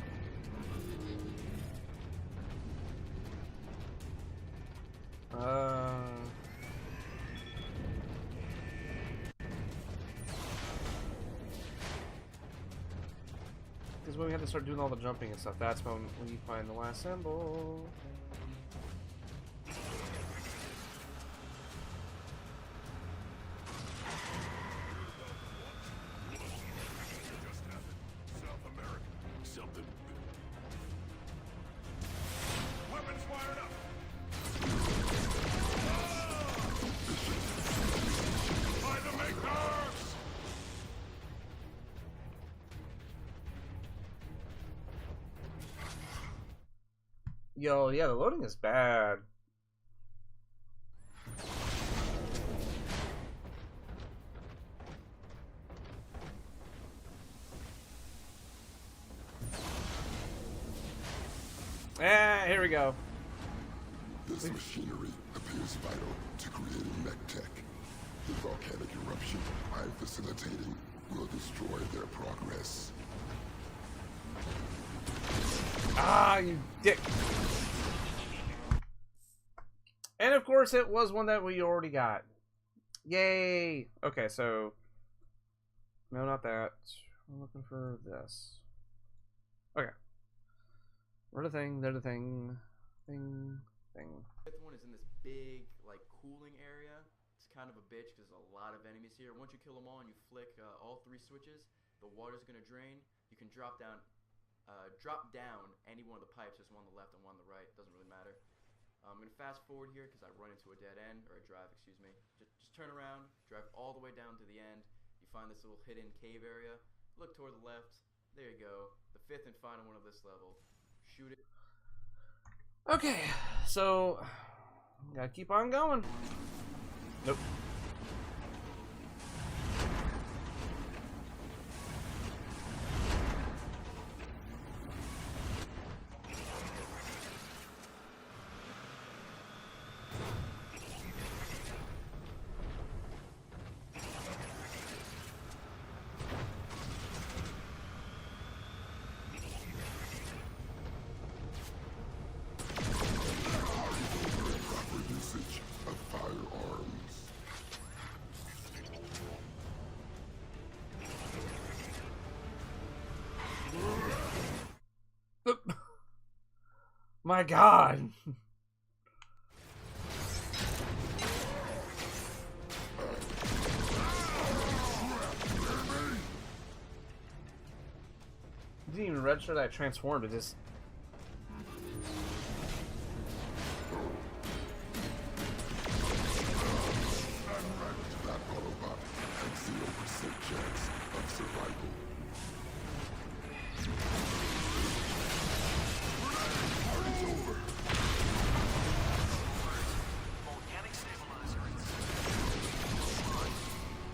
Because when we have to start doing all the jumping and stuff, that's when we find the last symbol. Yo, yeah, the loading is bad. Here we go. This machinery appears vital to creating mech tech. The volcanic eruption I'm facilitating will destroy their progress. Ah, you dick. And of course, it was one that we already got. Yay! Okay, so... No, not that. I'm looking for this. Okay. Where the thing, there the thing. Thing. The fifth one is in this big, like, cooling area. It's kind of a bitch because there's a lot of enemies here. Once you kill them all and you flick all three switches, the water's going to drain. You can drop down any one of the pipes. There's one on the left and one on the right. Doesn't really matter. I'm going to fast forward here because I run into a dead end, or a drive, excuse me. Just turn around, drive all the way down to the end. You find this little hidden cave area. Look toward the left. There you go. The fifth and final one of this level. Shoot it. Okay, so... Gotta keep on going. Nope. My God. didn't even register that I transformed. It just... That Autobot has 0% chance of survival. Party's over. Volcanic stabilizer.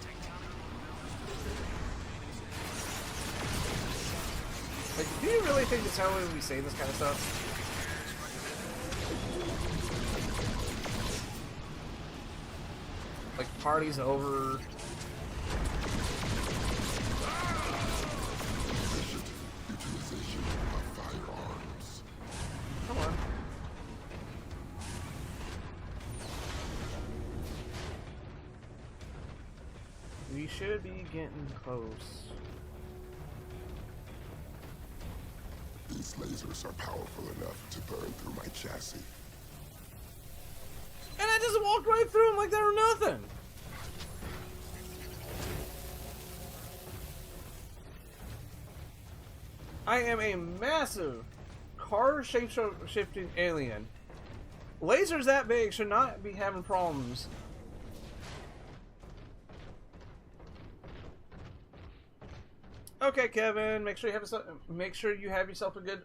Tectonic Like, do you really think that's how we would be saying this kind of stuff? Like, party's over. Efficient utilization of firearms. Come on. We should be getting close. These lasers are powerful enough to burn through my chassis. And I just walked right through them like they were nothing. I am a massive car shape-shifting alien. Lasers that big should not be having problems. Okay, Kevin. Make sure you have yourself a good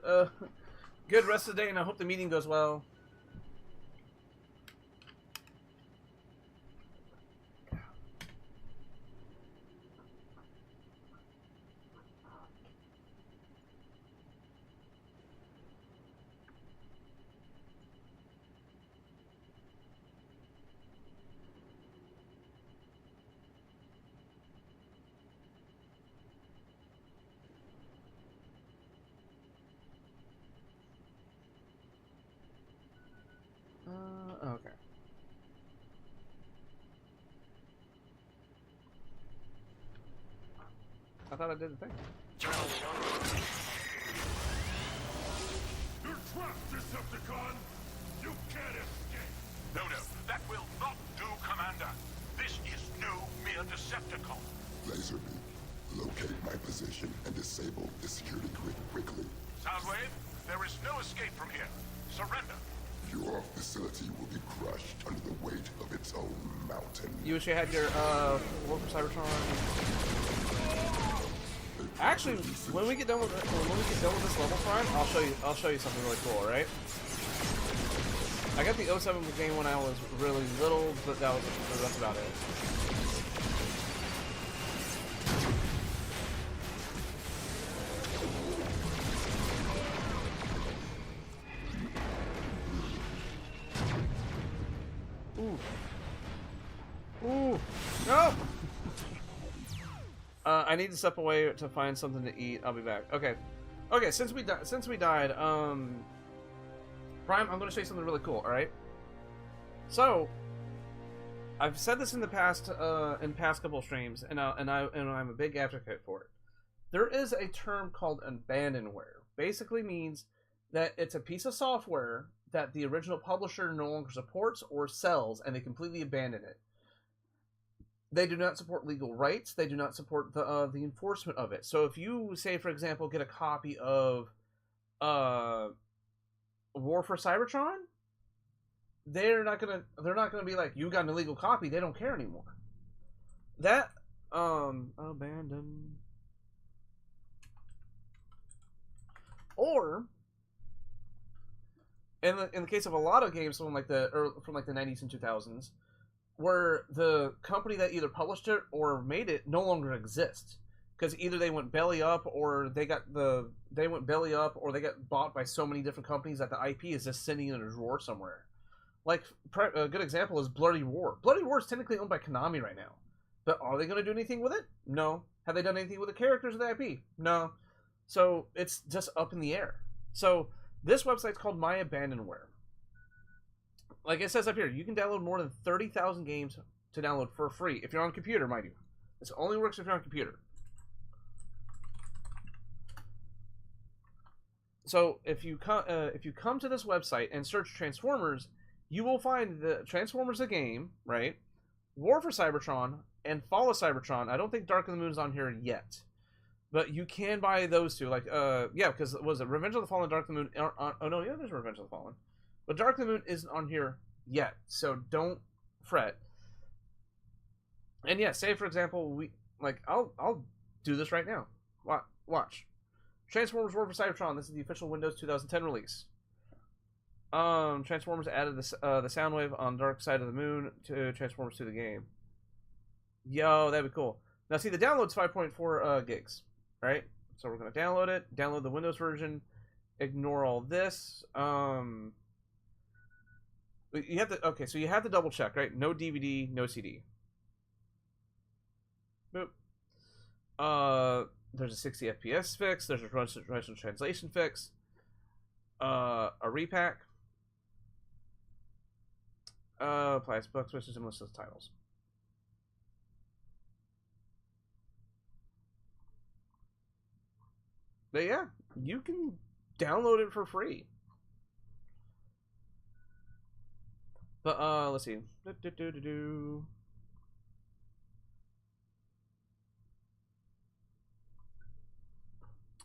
good rest of the day, and I hope the meeting goes well. Okay. I thought I did the thing. You're trapped, Decepticon! You can't escape! No, that will not do, Commander. This is no mere Decepticon. Laserbeam, locate my position and disable the security grid quickly. Soundwave, there is no escape from here. Surrender. Your facility will be crushed under the weight of its own mountain. You wish you had your War for Cybertron. Actually, when we get done with this level, Prime, I'll show you something really cool. Right? I got the 07 game when I was really little, but that's about it. Ooh, no! I need to step away to find something to eat. I'll be back. Okay. Since we died, Prime, I'm going to show you something really cool. All right. So, I've said this in the past, in past couple of streams, and I'm a big advocate for it. There is a term called Abandonware. Basically means that it's a piece of software that the original publisher no longer supports or sells, and they completely abandon it. They do not support legal rights. They do not support the enforcement of it. So if you, say, for example, get a copy of War for Cybertron, they're not gonna be like, you got an illegal copy. They don't care anymore. That abandon, or in the case of a lot of games from like the 90s and 2000s, where the company that either published it or made it no longer exists, because either they went belly up or they got bought by so many different companies that the IP is just sitting in a drawer somewhere. Like a good example is Bloody War. Bloody War is technically owned by Konami right now, but are they going to do anything with it? No. Have they done anything with the characters of the IP? No. So it's just up in the air. So this website's called My Abandonware. Like it says up here, you can download more than 30,000 games to download for free if you're on a computer, mind you. This only works if you're on a computer. So if you come to this website and search Transformers, you will find the Transformers the game, right? War for Cybertron and Fall of Cybertron. I don't think Dark of the Moon is on here yet. But you can buy those two, like, yeah, because was it Revenge of the Fallen, Dark of the Moon? Oh no, yeah, there's Revenge of the Fallen, but Dark of the Moon isn't on here yet, so don't fret. And yeah, say for example, I'll do this right now. Watch. Transformers War for Cybertron. This is the official Windows 2010 release. Transformers added the Soundwave on Dark Side of the Moon to Transformers to the game. Yo, that'd be cool. Now see, the download's 5.4 gigs, right? So we're gonna download it. Download the Windows version. Ignore all this. You have to. Okay, so you have to double check, right? No DVD, no CD. Boop. There's a 60 FPS fix. There's a Russian translation fix. A repack. Applies book switches and lists of titles. But yeah, you can download it for free. But let's see.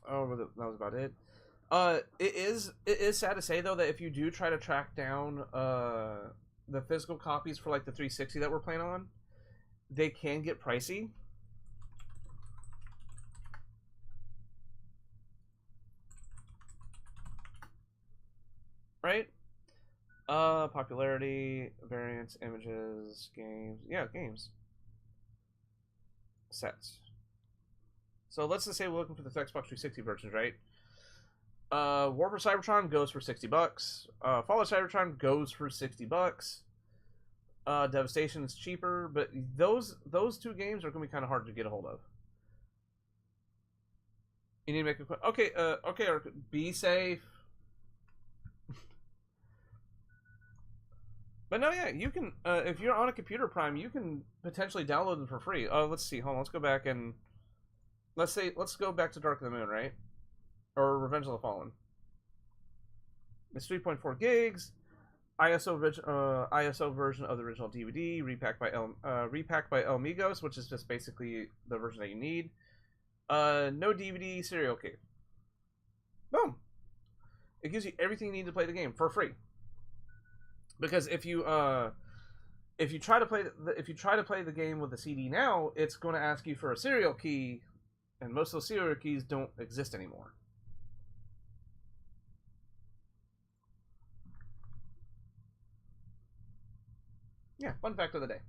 Oh, that was about it. It is sad to say though that if you do try to track down the physical copies for like the 360 that we're playing on, they can get pricey. Right? Popularity, variants, images, games. Yeah, games. Sets. So let's just say we're looking for the Xbox 360 versions, right? War for Cybertron goes for $60. Fallout Cybertron goes for $60. Devastation is cheaper, but those two games are gonna be kind of hard to get a hold of. You need to make a okay. Okay, be safe. But no, yeah, you can. If you're on a computer Prime, you can potentially download them for free. Let's see. Hold on. Let's go back and let's go back to Dark of the Moon, right? Or Revenge of the Fallen. It's 3.4 gigs. ISO version of the original DVD, repacked by El Migos, which is just basically the version that you need. No DVD, serial key. Boom. It gives you everything you need to play the game for free. Because if you try to play the game with a CD now, it's going to ask you for a serial key, and most of those serial keys don't exist anymore. Yeah, fun fact of the day.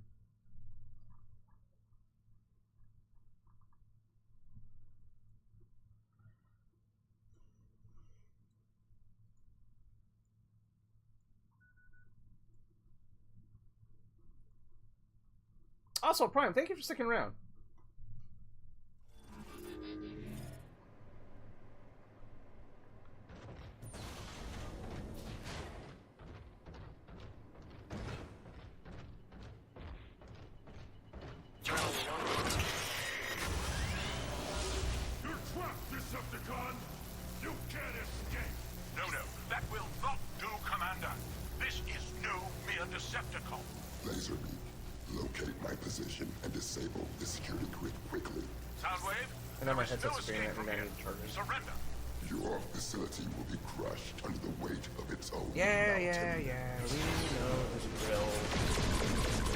Also, Prime, thank you for sticking around. You're trapped, Decepticon! You can't escape! No, that will not do, Commander! This is no mere Decepticon! Laserbeak, locate my position and disable the security grid quickly. Soundwave? And now my there is headset's screen escape and from I here. need to charge it. Surrender! Your facility will be crushed under the weight of its own Yeah, mountain. we know the drill.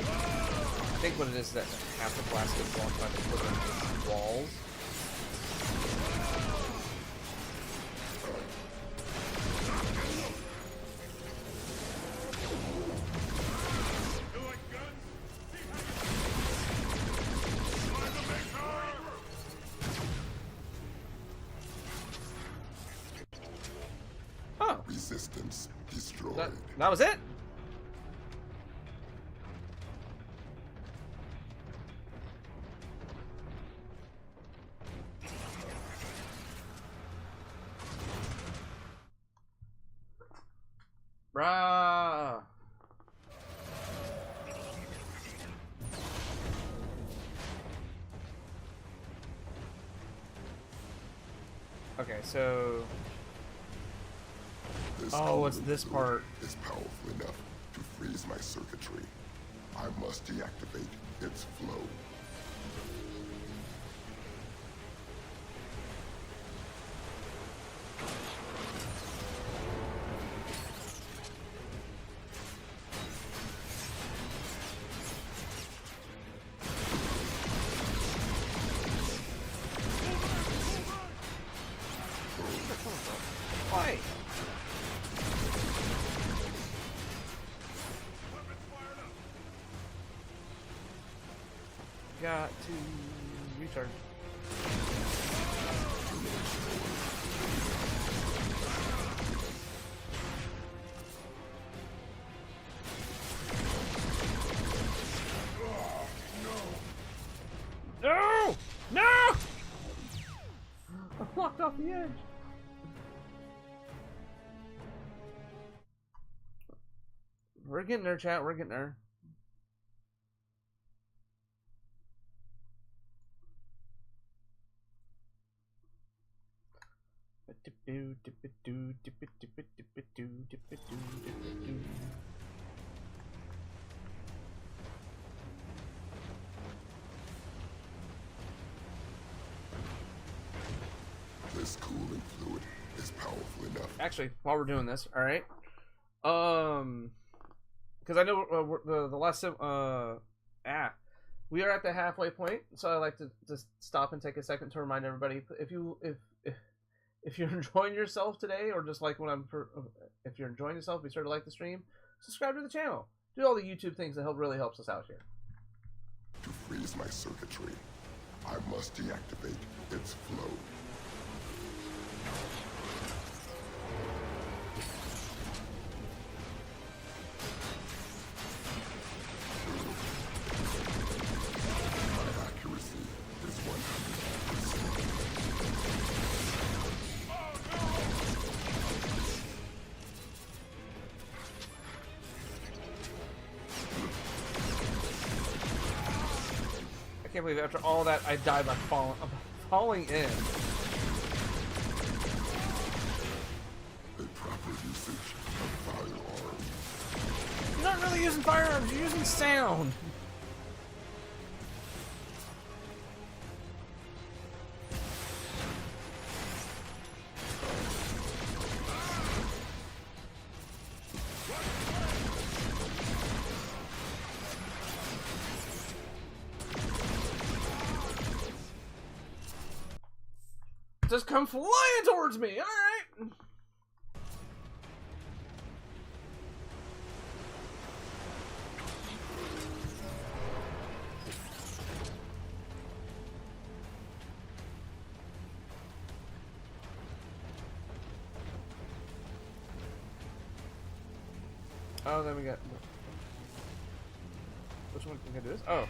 I think what it is that half the blast gets blocked by the foot of the walls. Oh, Resistance destroyed. that was it? Bruh. Okay, so This oh, it's cooling this fluid part. is powerful enough to freeze my circuitry. I must deactivate its flow. Why? Got to recharge. No! No! I walked off the edge. We're getting there, chat. We're getting there. This cooling fluid is powerful enough. Actually, while we're doing this, all right, because I know the last we are at the halfway point, so I like to just stop and take a second to remind everybody if you're enjoying yourself today, or just like if you're enjoying yourself, be sure to like the stream, subscribe to the channel, do all the YouTube things that really helps us out here. To freeze my circuitry, I must deactivate its flow. My accuracy is 100%. I can't believe after all that I died by falling in. A proper usage of firearms. You're not really using firearms, you're using sound. Just come flying towards me, alright? Oh, then we got... Which one can I do this? Oh.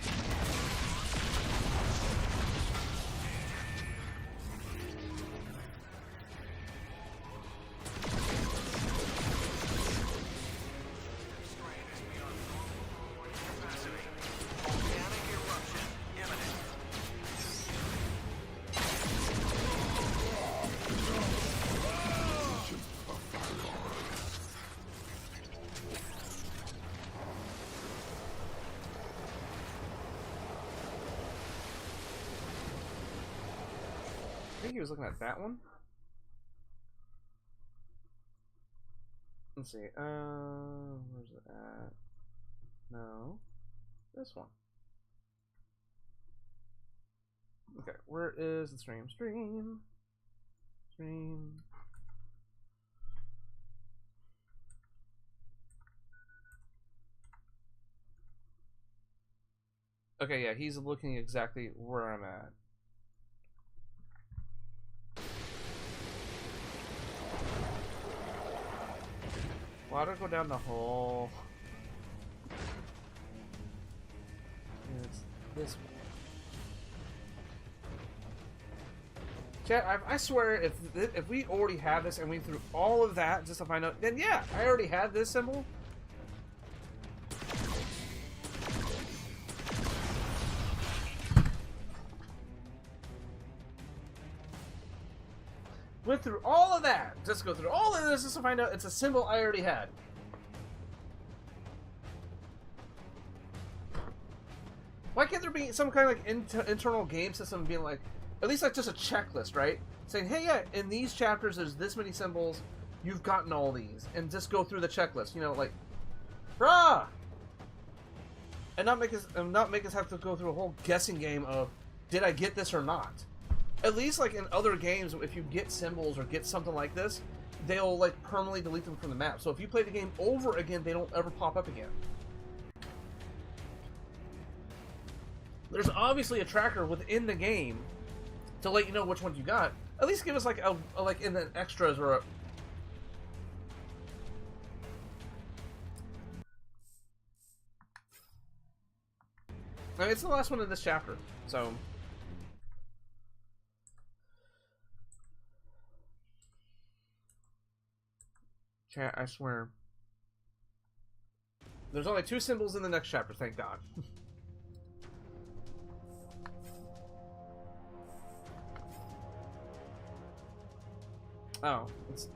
I think he was looking at that one. Let's see. Where's it at? No, this one. Okay, where is the stream? Stream. Okay, yeah, he's looking exactly where I'm at. Why do I go down the hole? It's this one. Chat, I swear, if we already have this and we threw all of that just to find out, then yeah, I already had this symbol. Went through all of that, just go through all of this just to find out it's a symbol I already had. Why can't there be some kind of like internal game system being like, at least like just a checklist, right? Saying, hey, yeah, in these chapters there's this many symbols, you've gotten all these, and just go through the checklist, you know, like, brah! And not make us have to go through a whole guessing game of, did I get this or not? At least like in other games, if you get symbols or get something like this, they'll like permanently delete them from the map. So if you play the game over again, they don't ever pop up again. There's obviously a tracker within the game to let you know which ones you got. At least give us like a like in the extras or a... I mean, it's the last one in this chapter, so... Chat, I swear. There's only 2 symbols in the next chapter, thank God. Oh, it's...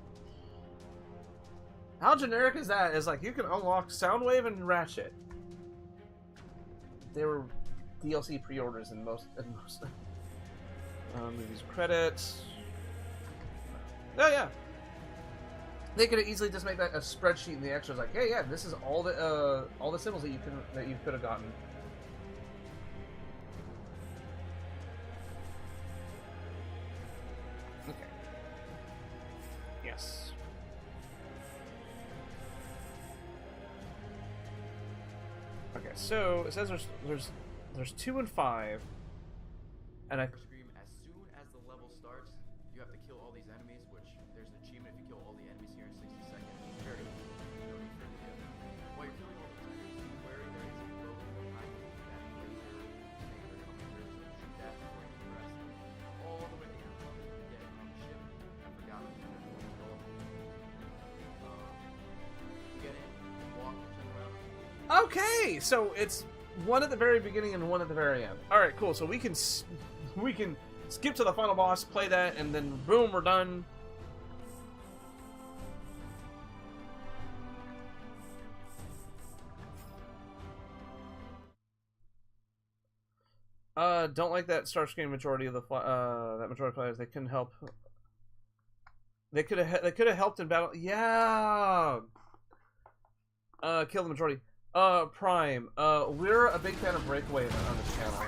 How generic is that? It's like, you can unlock Soundwave and Ratchet. They were DLC pre-orders in most... movies credits... Oh, yeah. They could have easily just made that a spreadsheet in the extras, like, hey, yeah, this is all the symbols that you could have gotten. Okay. Yes. Okay, so it says there's 2 and 5, and I. Scream, as soon as the level starts, you have to kill all these enemies, which there's an achievement if you kill all the enemies here in 60 seconds. Very easy. No need for the while you're killing all the enemies, be wary there is a boat behind you that laser standard coming through, so shoot that before you progress all the way to the end. Get on the ship. I forgot what you called. You get in, walk, turn around. Okay, so it's one at the very beginning and one at the very end. All right, cool. So we can skip to the final boss, play that, and then boom, we're done. Don't like that Starscream majority of the that majority of players. They couldn't help. They could have helped in battle. Yeah. Kill the majority. Prime. We're a big fan of Breakaway on this channel.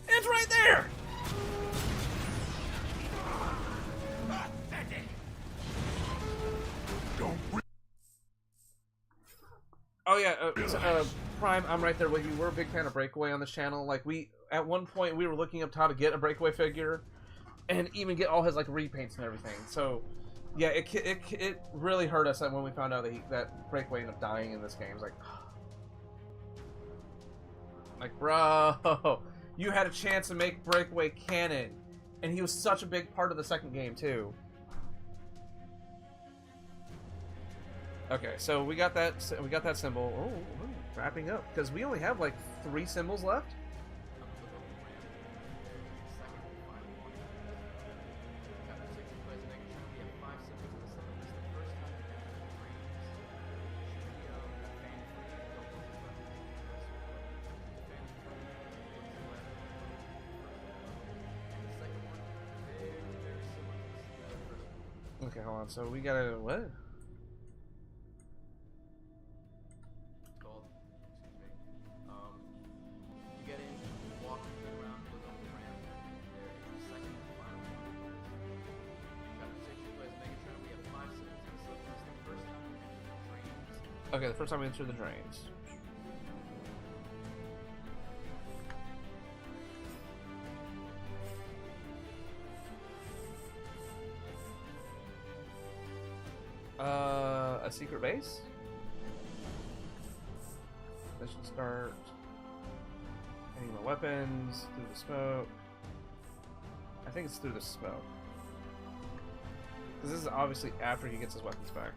It's right there. Oh yeah, Prime, I'm right there with you. We're a big fan of Breakaway on this channel. Like, at one point we were looking up how to get a Breakaway figure, and even get all his like repaints and everything. So, yeah, it really hurt us when we found out that Breakaway ended up dying in this game. It's like, bro, you had a chance to make Breakaway canon, and he was such a big part of the second game too. Okay, so we got that symbol. Oh, wrapping up because we only have like 3 symbols left. Okay, hold on. So we gotta what? You get in, walk around, look up the ramp. There is the second and final one. Chapter 6, you play as Megatron. We have 5 symbols in the system. This is the first time we enter the drains. Okay, the first time we enter the drains. A secret base? Mission start. Any more weapons? Through the smoke. I think it's through the smoke. Because this is obviously after he gets his weapons back.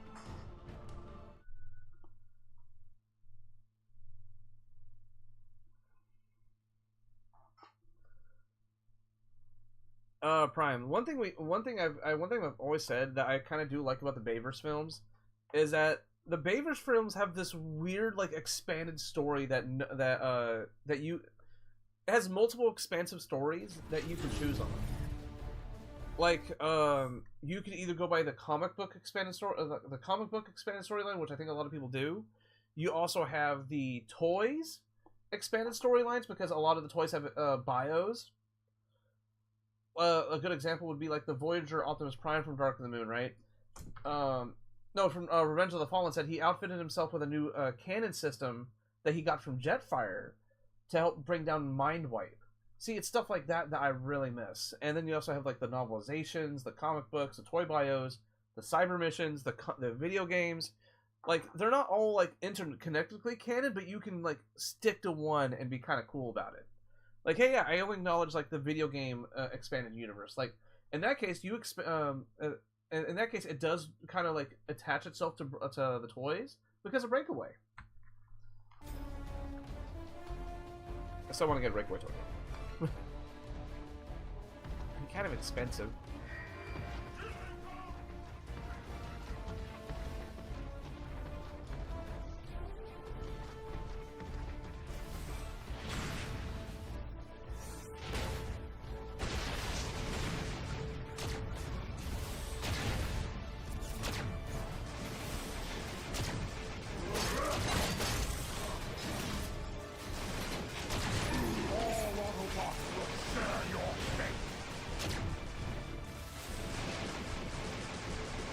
Prime. One thing I've always said that I kind of do like about the Bayverse films is that the Bayverse films have this weird like expanded story that it has multiple expansive stories that you can choose on. Like you can either go by the comic book expanded story, the comic book expanded storyline, which I think a lot of people do. You also have the toys expanded storylines because a lot of the toys have bios. a good example would be like the Voyager Optimus Prime from Dark of the Moon, right? No, from Revenge of the Fallen said he outfitted himself with a new cannon system that he got from Jetfire to help bring down Mind Wipe. See, it's stuff like that that I really miss. And then you also have like the novelizations, the comic books, the toy bios, the cyber missions, the video games. Like, they're not all like interconnectedly canon, but you can like stick to one and be kind of cool about it. Like, hey, yeah, I only acknowledge like the video game expanded universe. Like, in that case, in that case, it does kind of like attach itself to the toys because of Breakaway. I still want to get a Breakaway toy. Kind of expensive.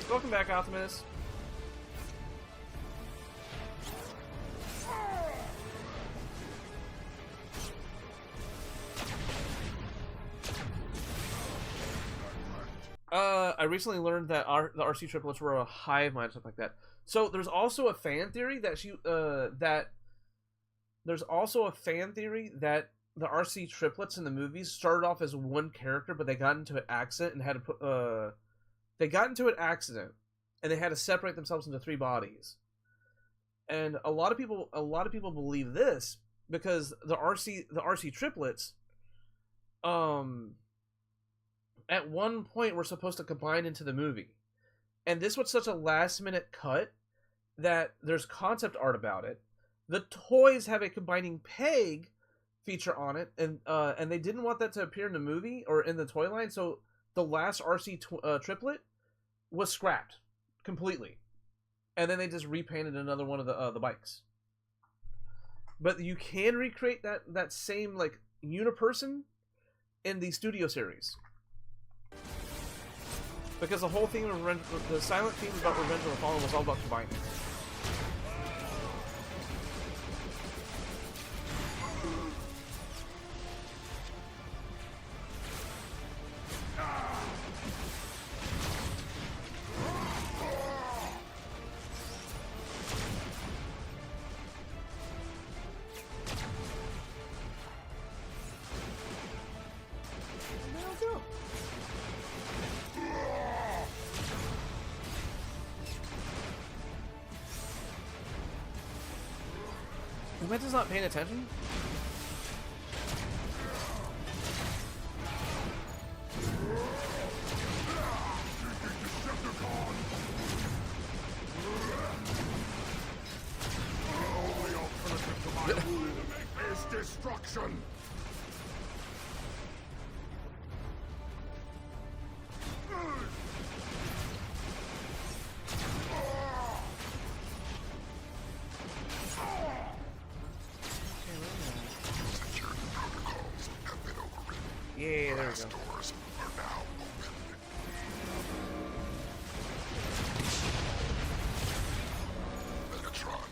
Welcome back, Optimus. I recently learned that the RC triplets were a hive mind, stuff like that. So there's also a fan theory that the RC triplets in the movies started off as one character, but they got into an accident and had to put they got into an accident and they had to separate themselves into 3 bodies. And a lot of people believe this because the RC triplets at one point were supposed to combine into the movie. And this was such a last minute cut that there's concept art about it. The toys have a combining peg feature on it, and they didn't want that to appear in the movie or in the toy line, so the last RC triplet was scrapped completely, and then they just repainted another one of the bikes. But you can recreate that same like uniperson in the studio series, because the whole theme of the silent theme about Revenge of the Fallen was all about combining. Is not paying attention? Only alternative to my rule is destruction. Yeah, there we go. Doors are now open. Megatron.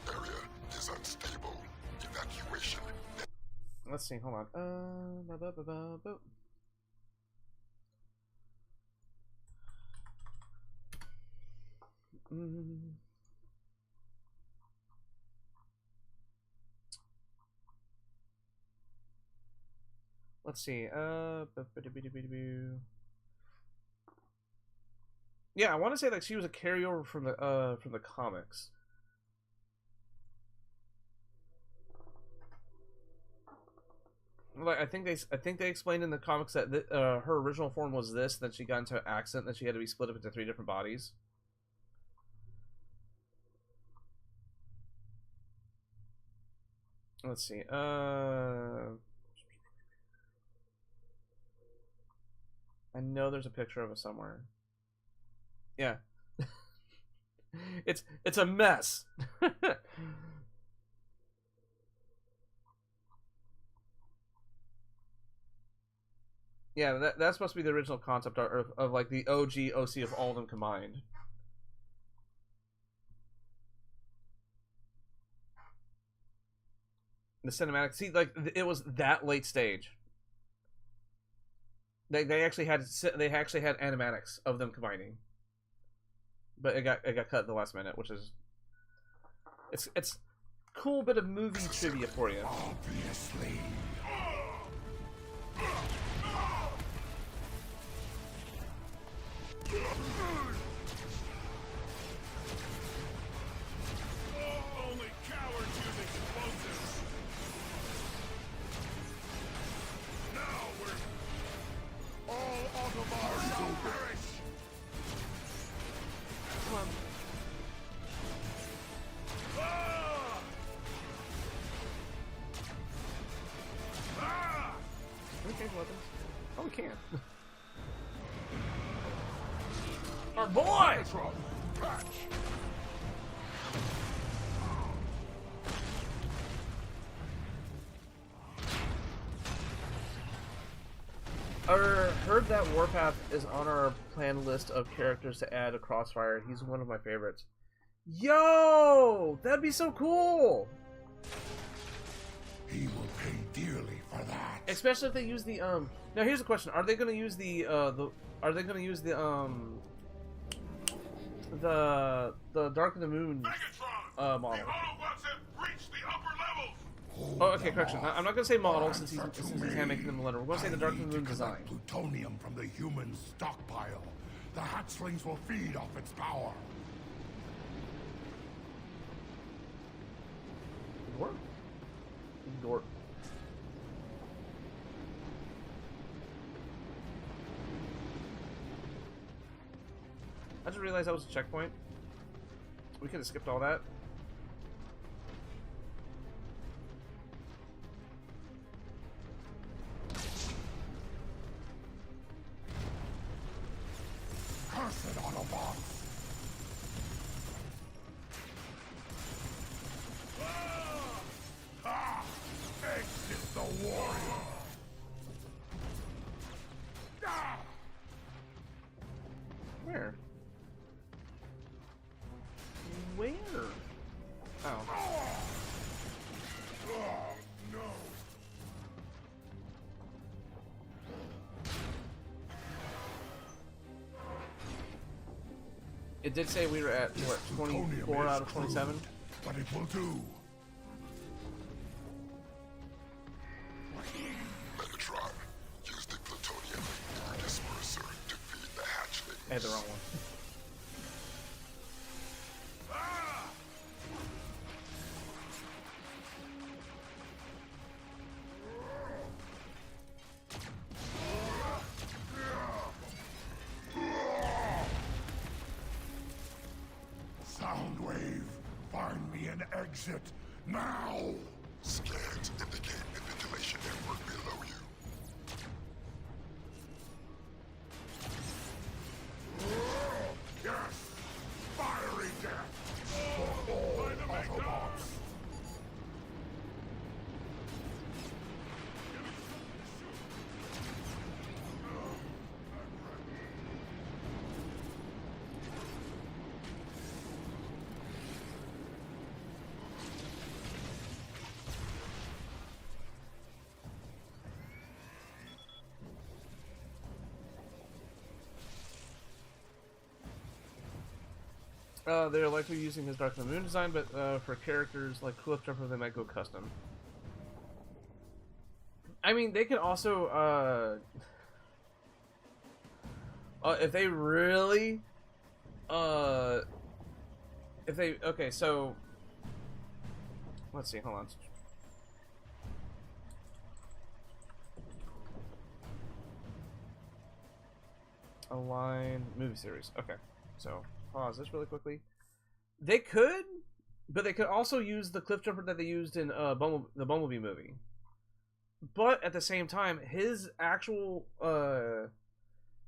Area is unstable. Evacuation. Let's see, hold on. Let's see. Yeah, I want to say like she was a carryover from the comics. Like I think they explained in the comics that her original form was this, then she got into an accident, that she had to be split up into 3 different bodies. Let's see. I know there's a picture of it somewhere. Yeah. It's a mess. Yeah, that's supposed to be the original concept art of like the OG OC of all of them combined. The cinematic, see, like it was that late stage. They actually had animatics of them combining, but it got cut at the last minute, which is it's cool bit of movie trivia for you. Obviously. Only cowards use explosives. Now we're all Autobots will perish. Come on. Ah! Ah! Can we change weapons? Oh, we can. Our boy! Patch. Heard that Warpath is on our planned list of characters to add to Crossfire. He's one of my favorites. Yo! That'd be so cool! He will pay dearly for that. Especially if they use the Now here's the question: are they going to use the Dark of the Moon Megatron! model? The Autobots have reached the upper levels! Oh, okay, correction. I'm not going to say model since he's hand making them a letter. We're going to say the Dark of the Moon design. Plutonium from the human stockpile. The hatchlings will feed off its power. Ignore. Ignore. I just realized that was a checkpoint. We could have skipped all that. Cursed Autobots! Ah! Exit the warrior! Ah! Where? Where? Oh. Oh no! It did say we were at, what, 24 out of 27? But it will do. Megatron, use the plutonium disperser to feed the hatchlings. I had the wrong one. Soundwave, find me an exit now. Scans indicate the ventilation network below you. Yes, fiery death for all Autobots. They're likely using his Dark of the Moon design, but for characters like Cliffjumper, they might go custom. I mean, they could also, if they really, okay, so, let's see, hold on. Align movie series, okay, so. Pause this really quickly. They could, but they could also use the Cliffjumper that they used in the Bumblebee movie. But at the same time, his actual,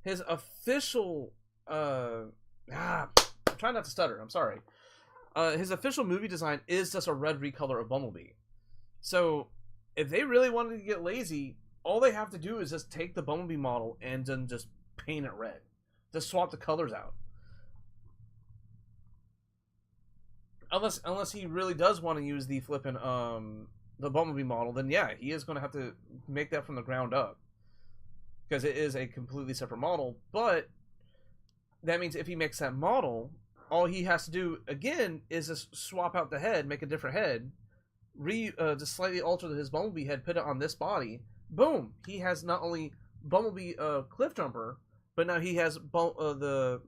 his official, I'm trying not to stutter. I'm sorry. His official movie design is just a red recolor of Bumblebee. So if they really wanted to get lazy, all they have to do is just take the Bumblebee model and then just paint it red. Just swap the colors out. Unless he really does want to use the flippin' the Bumblebee model, then yeah, he is going to have to make that from the ground up. Because it is a completely separate model, but that means if he makes that model, all he has to do, again, is just swap out the head, make a different head, just slightly alter his Bumblebee head, put it on this body. Boom! He has not only Bumblebee Cliff Jumper, but now he has the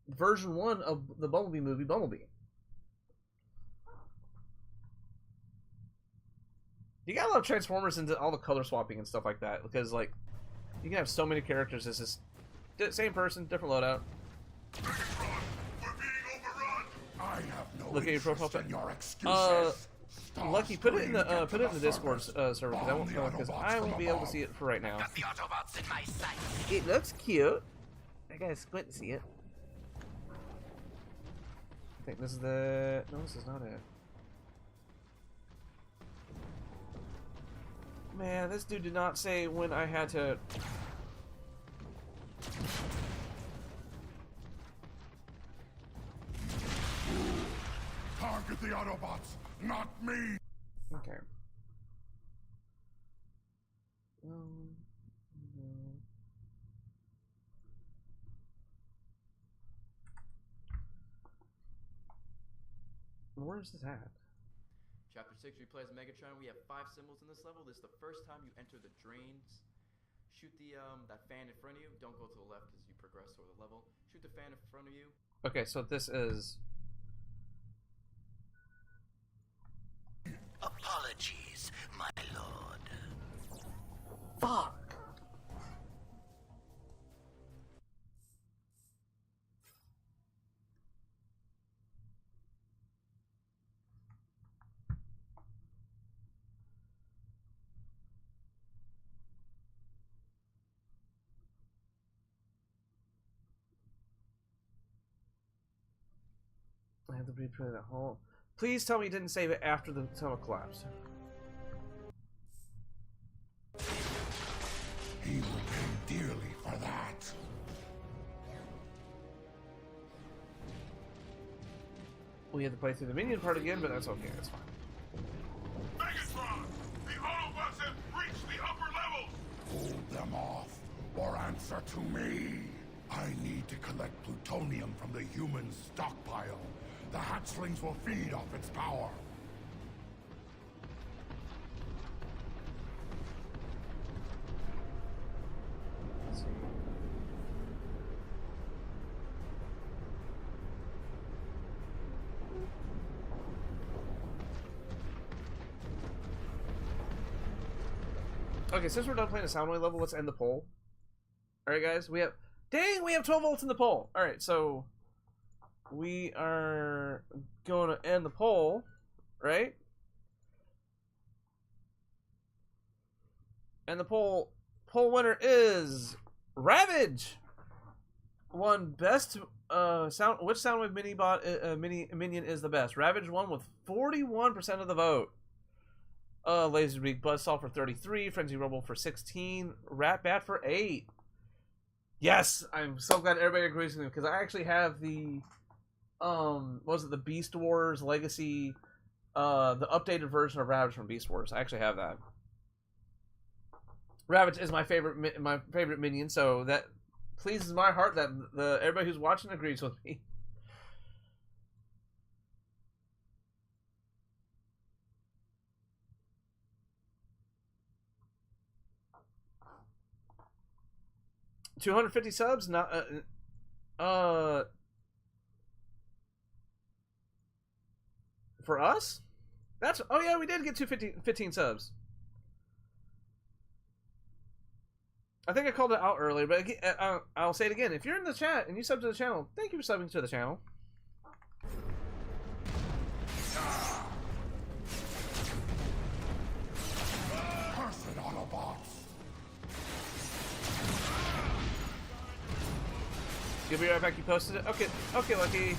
version 1 of the Bumblebee movie, Bumblebee. You gotta love Transformers into all the color swapping and stuff like that, because, like, you can have so many characters. It's just same person, different loadout. Look at your profile pic. Lucky, put it in the Discord server because I won't be able to see it for right now. It looks cute. I gotta squint to see it. I think this is the. No, this is not it. Man, this dude did not say when I had to. Target the Autobots, not me! Okay. No. Where's this at? Chapter 6 replays Megatron. We have 5 symbols in this level. This is the first time you enter the drains. Shoot the that fan in front of you. Don't go to the left as you progress over the level. Shoot the fan in front of you. Okay, so this is. Apologies, my lord. Fuck. I have to replay that whole. Please tell me you didn't save it after the tunnel collapsed. He will pay dearly for that. We had to play through the minion part again, but that's okay. That's fine. Megatron! The Autobots have reached the upper levels! Hold them off, or answer to me. I need to collect plutonium from the human stockpile. The hatchlings will feed off its power. Let's see. Okay, since we're done playing the Soundwave level, let's end the poll. Alright, guys, we have 12 volts in the poll. Alright, so we are going to end the poll, right? And the poll winner is Ravage. Won best sound. Which Soundwave minion is the best? Ravage won with 41% of the vote. Laserbeak Buzzsaw for 33, Frenzy Rumble for 16, Rat Bat for 8. Yes, I'm so glad everybody agrees with me because I actually have the what was it, the Beast Wars Legacy, the updated version of Ravage from Beast Wars. I actually have that. Ravage is my favorite minion, so that pleases my heart that everybody who's watching agrees with me. $250 subs, not for us. That's oh yeah, we did get 15 subs. I think I called it out earlier, but again, I'll say it again. If you're in the chat and you sub to the channel, thank you for subbing to the channel. Cursed Autobots! You'll be right back. You posted it. Okay, okay, Lucky.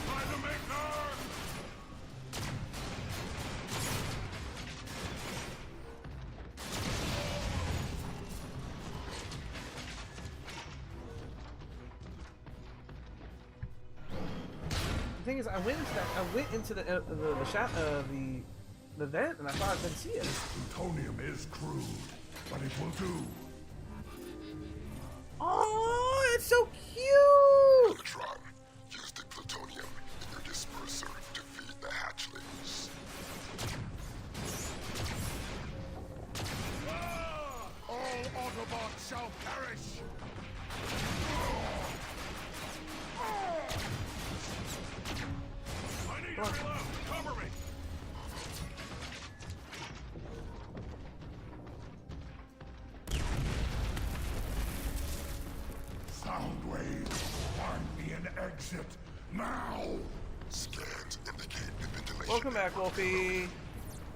thing is, I went into the vent, and I thought I couldn't see it. Plutonium is crude, but it will do. Oh, it's so cute! Megatron, use the plutonium in your disperser to feed the hatchlings. All Autobots shall perish! I need to reload! Cover me! Soundwave, find me an exit, now! Scans indicate the ventilation. Welcome back, Wolfie.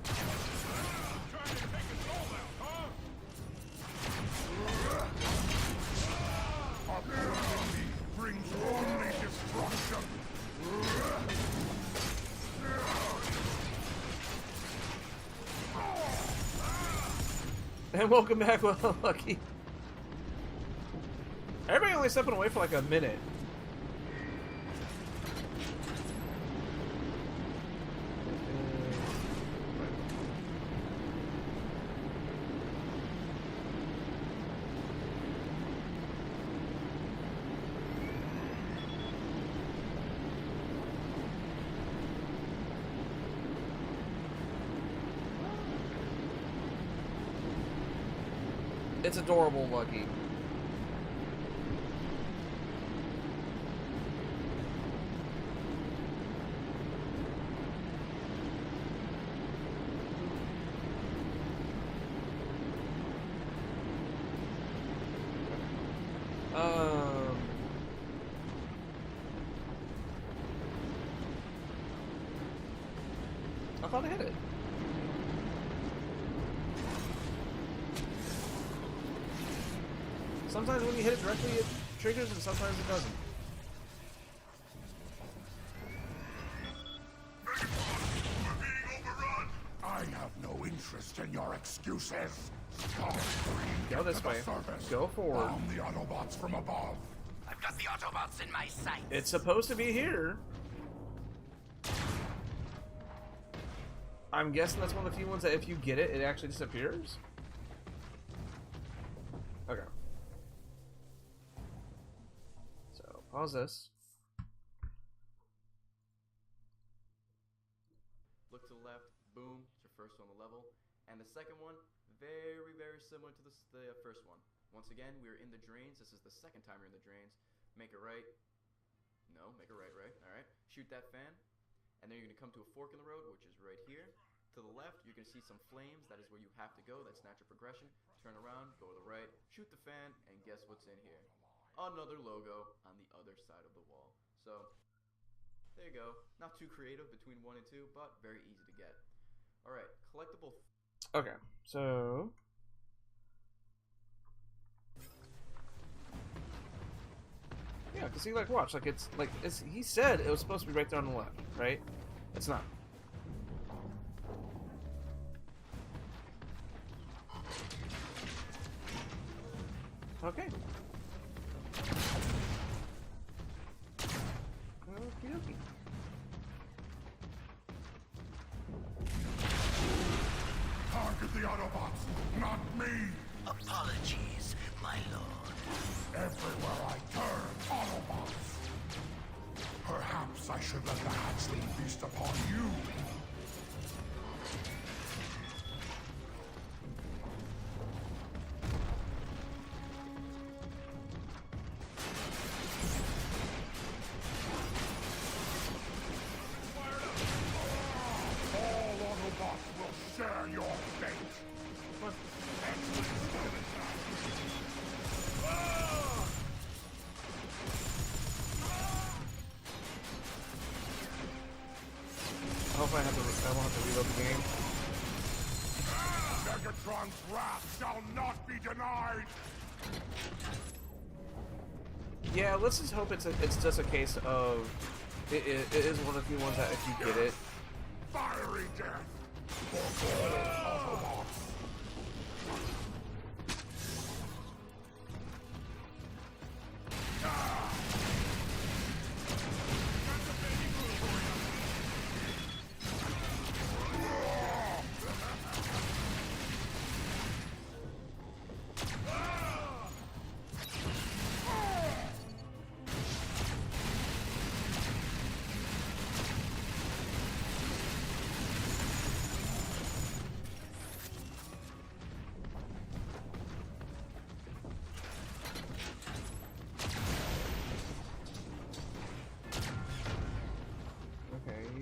Trying to take us all out, huh? Ability brings only destruction. And welcome back, well, Lucky. Everybody only stepping away for like a minute. It's adorable, Lucky. I thought I hit it. Sometimes when you hit it directly, it triggers, and sometimes it doesn't. We're being overrun! I have no interest in your excuses. Go this way. Go forward. Bomb the Autobots from above. I've got the Autobots in my sights. It's supposed to be here. I'm guessing that's one of the few ones that if you get it, it actually disappears. Okay. So, pause this. Look to the left, boom, it's your first one on the level. And the second one, very, very similar to the first one. Once again, we're in the drains. This is the second time you're in the drains. Make a right. No, make a right, alright. Shoot that fan. And then you're going to come to a fork in the road, which is right here. To the left, you're going to see some flames. That is where you have to go. That's natural progression. Turn around, go to the right, shoot the fan, and guess what's in here? Another logo on the other side of the wall. So, there you go. Not too creative between 1 and 2, but very easy to get. Alright, collectible. Okay, so... Yeah, because he, like, watch, like, it's, like, he said it was supposed to be right there on the left, right? It's not. Okay. Okie dokie. Target the Autobots, not me! Apologies, my lord. Everywhere I turn, Autobots! Perhaps I should let the hatchling feast upon you. All Autobots will share your fate. I hope I won't have to reload the game. Megatron's wrath shall not be denied! Yeah, let's just hope it's just a case of it is one of the few ones that if you get it. Fiery death for all Autobots!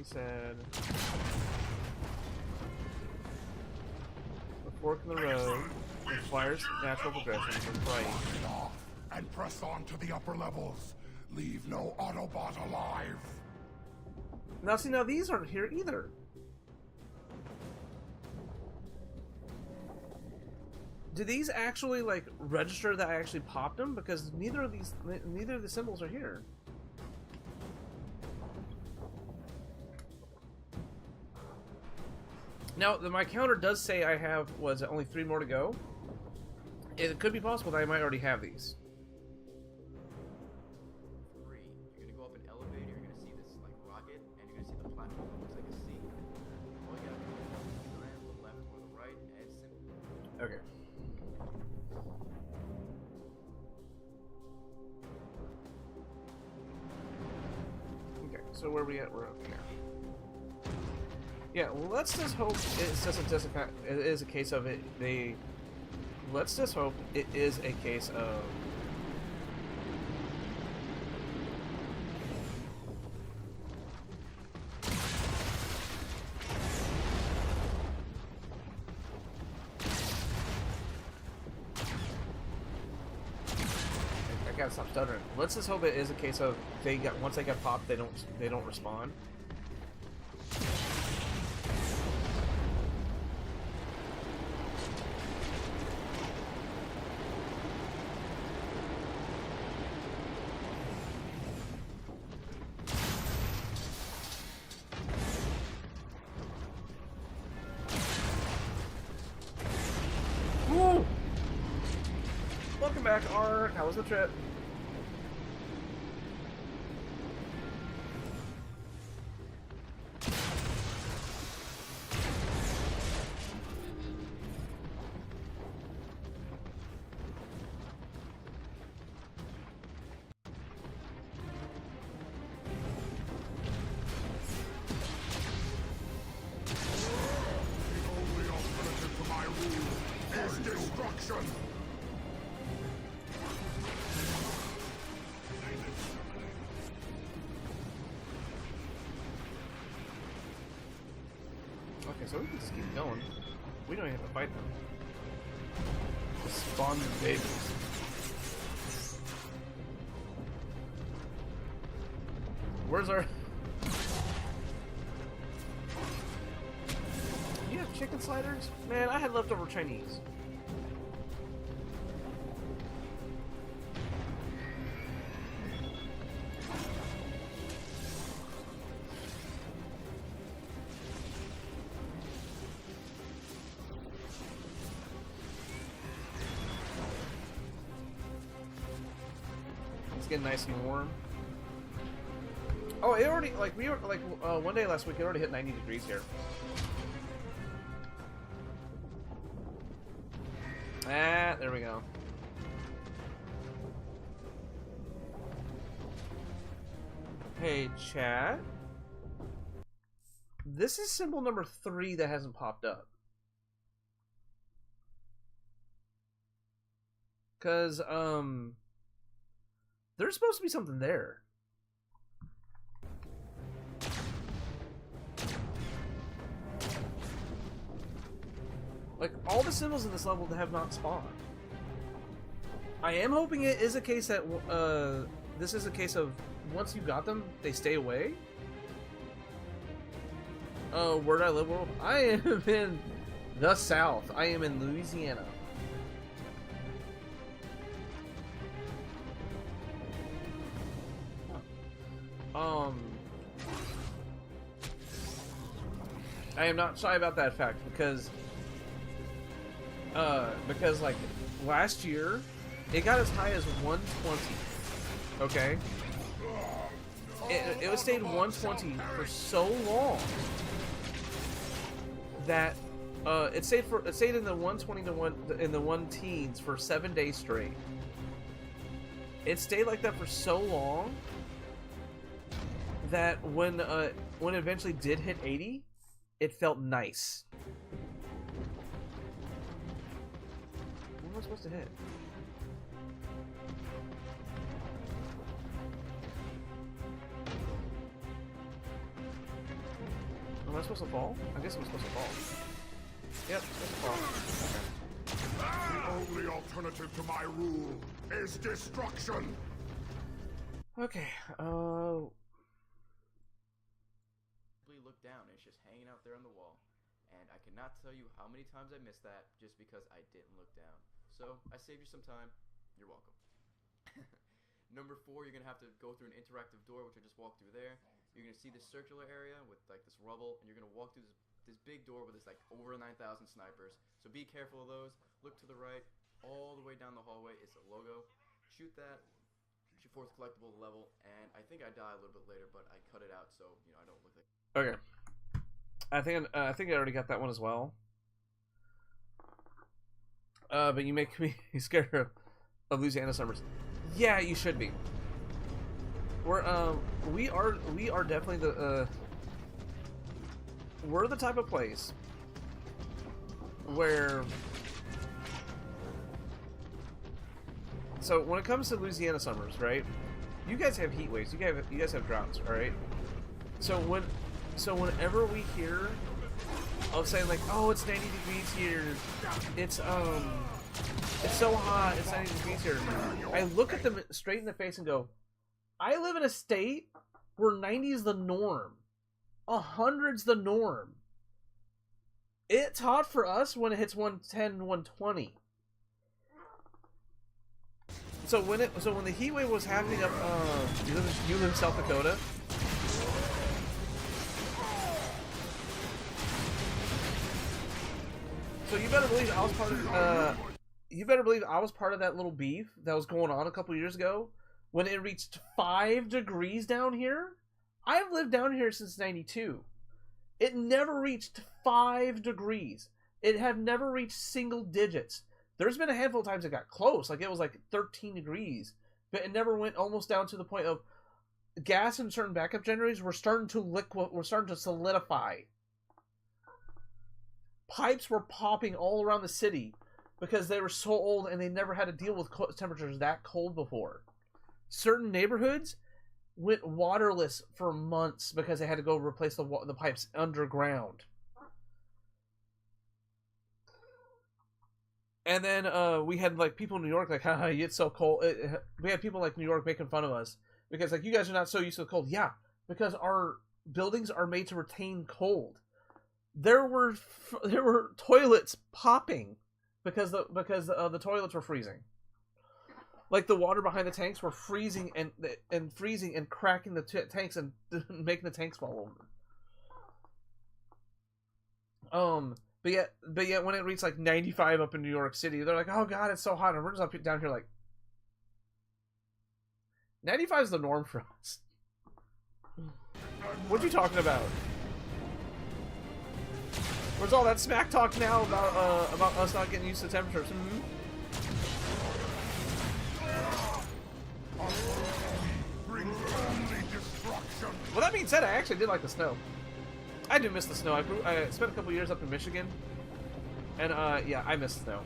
He said the fork in the road requires natural progression from right. And press on to the upper levels. Leave no Autobot alive. Now see, now these aren't here either. Do these actually like register that I actually popped them? Because neither of the symbols are here. Now my counter does say I have only 3 more to go. It could be possible that I might already have these. 3. You're gonna go up an elevator. You're gonna see this like rocket, and you're gonna see the platform that looks like a C. All you gotta do is turn to the left or the right, and it's simple. Okay. Okay, so where are we at? We're up here. Yeah, let's just hope it is a case of it. Let's just hope it is a case of. I gotta stop stuttering. Let's just hope it is a case of once they get popped, they don't respond. Woo! Welcome back, Art. How was the trip? Destruction! Okay, so we can just keep going. We don't even have to fight them. Just spawn the babies. Where's our... You have chicken sliders? Man, I had leftover Chinese. It's getting nice and warm. Oh, it already, like, we were, like, one day last week, it already hit 90 degrees here. Ah, there we go. Hey, chat. This is symbol number 3 that hasn't popped up. Because, there's supposed to be something there. Like, all the symbols in this level have not spawned. I am hoping it is a case that, this is a case of, once you got them, they stay away. Where do I live, world? I am in the South. I am in Louisiana. I am not shy about that fact because like last year it got as high as 120. Okay, it stayed 120 for so long that it stayed in the 120 to in the 1 teens for 7 days straight. It stayed like that for so long that when it eventually did hit 80, it felt nice. What am I supposed to hit? Am I supposed to fall? I guess I'm supposed to fall. Yep, supposed to fall. The only alternative to my rule is destruction. Okay, Look down, and it's just hanging out there on the wall. And I cannot tell you how many times I missed that just because I didn't look down. So, I saved you some time. You're welcome. Number 4, you're going to have to go through an interactive door, which I just walked through there. You're going to see this circular area with like this rubble, and you're going to walk through this big door with this like over 9,000 snipers. So be careful of those. Look to the right. All the way down the hallway is a logo. Shoot that. It's your 4th collectible level, and I think I die a little bit later, but I cut it out so I don't look like. okay. I think I already got that one as well. But you make me scared of Louisiana summers. Yeah, you should be. We are definitely the we're the type of place where, so when it comes to Louisiana summers, right? You guys have heat waves. You guys have droughts, all right? So whenever we hear of saying like, oh, it's 90 degrees here, it's so hot, it's 90 degrees here, I look at them straight in the face and go, I live in a state where 90 is the norm. 100's the norm. It's hot for us when it hits 110, 120. So when the heat wave was happening up, you live in South Dakota. So you better believe I was part of. You better believe I was part of that little beef that was going on a couple years ago when it reached 5 degrees down here. I've lived down here since '92. It never reached 5 degrees. It had never reached single digits. There's been a handful of times it got close, like it was like 13 degrees, but it never went almost down to the point of gas and certain backup generators were starting to solidify. Pipes were popping all around the city because they were so old and they never had to deal with temperatures that cold before. Certain neighborhoods went waterless for months because they had to go replace the pipes underground. And then we had like people in New York like, haha, it's so cold. We had people like New York making fun of us because like, you guys are not so used to the cold. Yeah, because our buildings are made to retain cold. There were toilets popping because the toilets were freezing. Like the water behind the tanks were freezing and freezing and cracking the tanks and making the tanks fall over. But yet when it reached like 95 up in New York City, they're like, oh god, it's so hot, and we're just up down here like 95 is the norm for us. What you talking about? Where's all that smack talk now about us not getting used to temperatures? Well, that being said, I actually did like the snow. I do miss the snow. I spent a couple years up in Michigan, and yeah, I miss snow.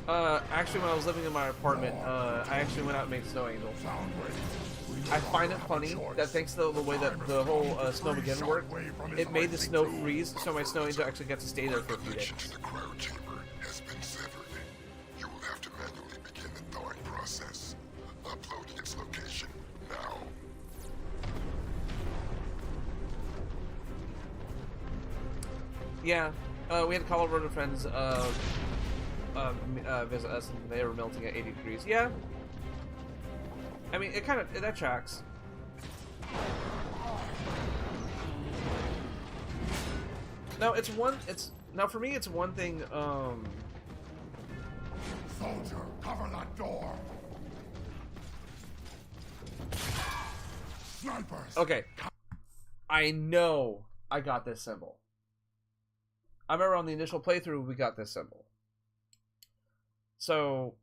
Actually, when I was living in my apartment, I actually went out and made snow angels. I find it funny that thanks to the way that the whole snow again worked, it made the snow freeze, so my snow angel actually got to stay there for a few days. The cryo chamber has been severed. You will have to manually begin the thawing process. Uploading its location now. Yeah, we had a couple of our friends visit us, and they were melting at 80 degrees. Yeah, I mean, that tracks. Now now for me it's one thing. Soldier, cover that door. Snipers. Okay, I know I got this symbol. I remember on the initial playthrough we got this symbol. So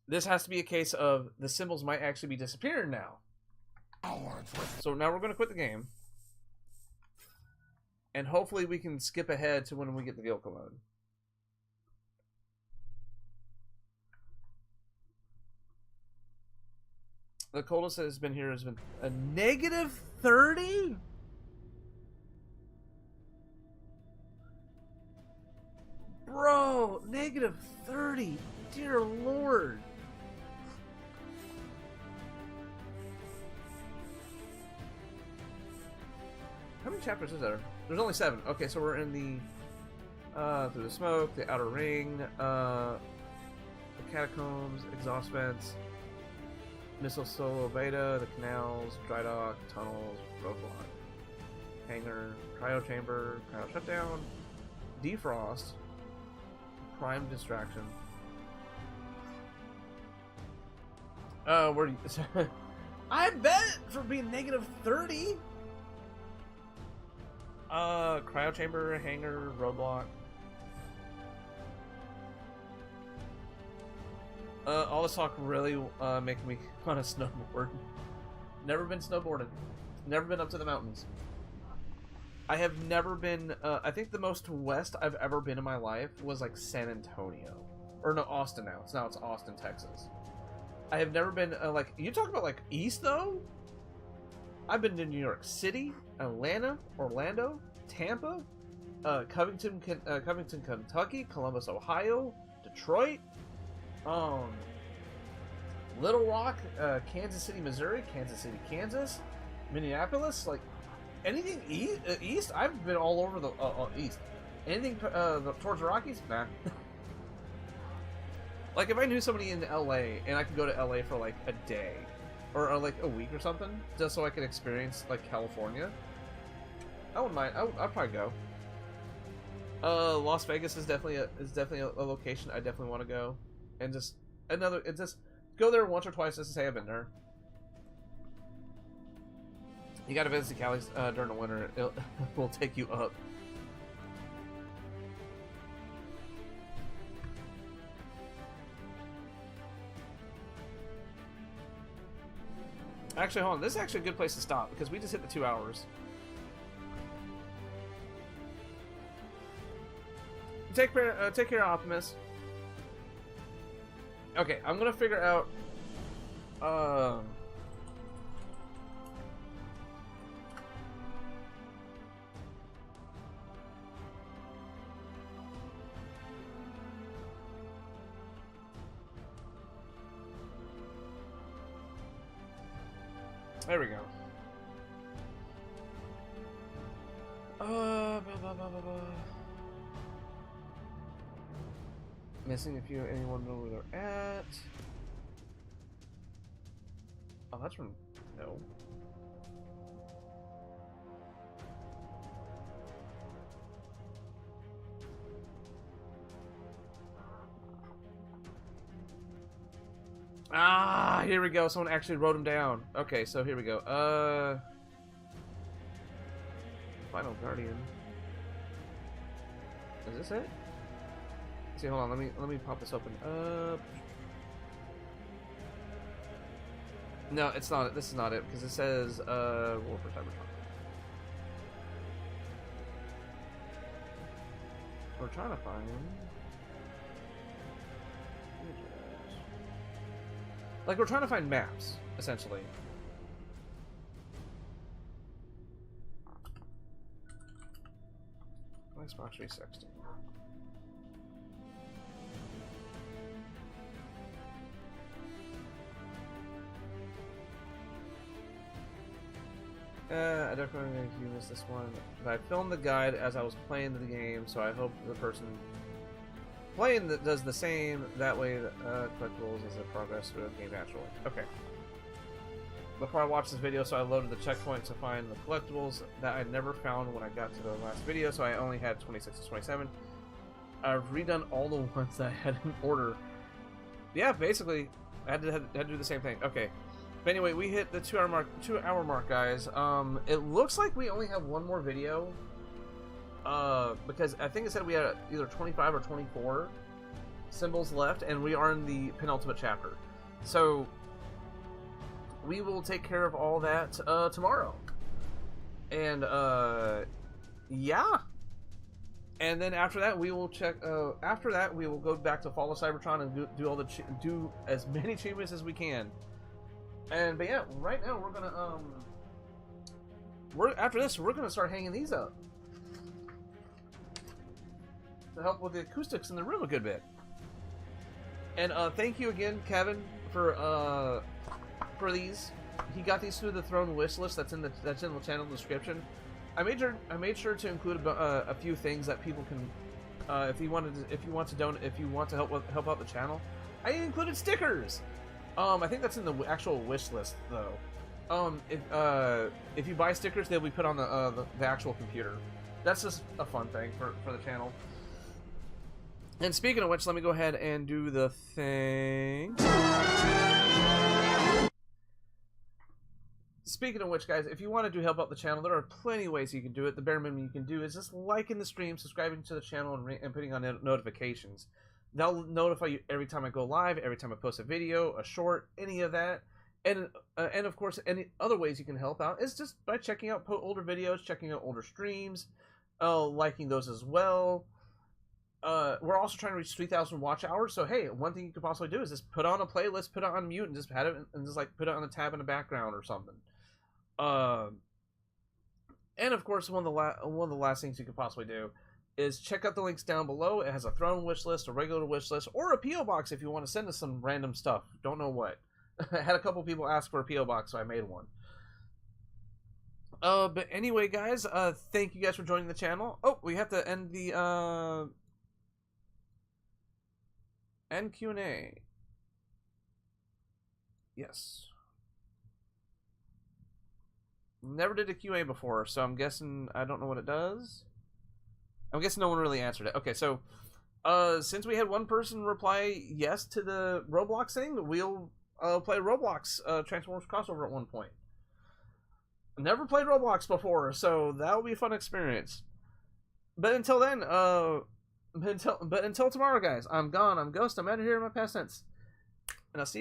this has to be a case of the symbols might actually be disappearing now. So now we're going to quit the game. And hopefully we can skip ahead to when we get the vehicle mode. The coldest that has been here has been a -30? Bro, negative 30. Dear Lord. How many chapters is there? There's only 7. Okay, so we're in the through the smoke, the outer ring, the catacombs, exhaust vents, missile solo beta, the canals, dry dock, tunnels, roadblock, hangar, cryo chamber, cryo shutdown, defrost, prime distraction. Where do you... I bet for being negative 30. Cryo chamber, hangar, roadblock. All this talk really making me want to snowboard. Never been snowboarded. Never been up to the mountains. I have never been. I think the most west I've ever been in my life was like San Antonio, or no, Austin. Now it's Austin, Texas. I have never been like you talk about like east though. I've been to New York City, Atlanta, Orlando, Tampa, Covington, Kentucky, Columbus, Ohio, Detroit, Little Rock, Kansas City, Missouri, Kansas City, Kansas, Minneapolis. Like anything east, I've been all over the east. Anything towards the Rockies, nah. Like if I knew somebody in LA and I could go to LA for like a day. Or like a week or something, just so I could experience like California. I wouldn't mind. I'd probably go. Las Vegas is definitely a location I definitely want to go, and just go there once or twice just to say I've been there. You gotta visit Cali during the winter. It will take you up. Actually, hold on. This is actually a good place to stop because we just hit the 2 hours. Take care, Optimus. Okay, I'm gonna figure out. There we go. Blah, blah, blah, blah, blah. Missing if anyone know where they're at. Oh, that's from no. Ah, here we go. Someone actually wrote them down. Okay, so here we go. Final Guardian. Is this it? See, hold on. Let me pop this open. No, it's not. This is not it because it says War for Cybertron. We're trying to find. Like, we're trying to find maps, essentially. Xbox 360. I definitely missed this one. But I filmed the guide as I was playing the game, so I hope the person playing that does the same. That way, collectibles as a progress through the game naturally. Okay. Before I watched this video, so I loaded the checkpoint to find the collectibles that I never found when I got to the last video, so I only had 26 to 27. I've redone all the ones that I had in order. Yeah, basically, I had to do the same thing. Okay. But anyway, we hit the 2 hour mark, guys. It looks like we only have one more video. Because I think it said we had either 25 or 24 symbols left, and we are in the penultimate chapter. So we will take care of all that tomorrow. And yeah. And then after that, we will check. After that, we will go back to Fall of Cybertron and do as many achievements as we can. And but yeah, right now we're gonna after this we're gonna start hanging these up. to help with the acoustics in the room a good bit. And thank you again, Kevin, for these. He got these through the Throne wish list that's in the channel description. I made sure to include a few things that people can, if you want to help out the channel. I included stickers. I think that's in the actual wish list though. If you buy stickers, they'll be put on the actual computer. That's just a fun thing for the channel. And speaking of which, let me go ahead and do the thing. Speaking of which, guys, if you want to help out the channel, there are plenty of ways you can do it. The bare minimum you can do is just liking the stream, subscribing to the channel, and putting on notifications. That'll notify you every time I go live, every time I post a video, a short, any of that. And of course, any other ways you can help out is just by checking out older videos, checking out older streams, liking those as well. We're also trying to reach 3,000 watch hours, so hey, one thing you could possibly do is just put on a playlist, put it on mute, and just have it, and just like put it on a tab in the background or something. And of course, one of the last things you could possibly do is check out the links down below. It has a Throne wish list, a regular wish list, or a PO box if you want to send us some random stuff. Don't know what. I had a couple people ask for a PO box, so I made one. But anyway, guys, thank you guys for joining the channel. Oh, we have to end the end Q&A. Yes. Never did a QA before, so I'm guessing I don't know what it does. I'm guessing no one really answered it. Okay, so since we had one person reply yes to the Roblox thing, we'll play Roblox Transformers crossover at one point. Never played Roblox before, so that'll be a fun experience. But until then, until tomorrow, guys, I'm gone. I'm Ghost. I'm out of here in my past tense, and I'll see you.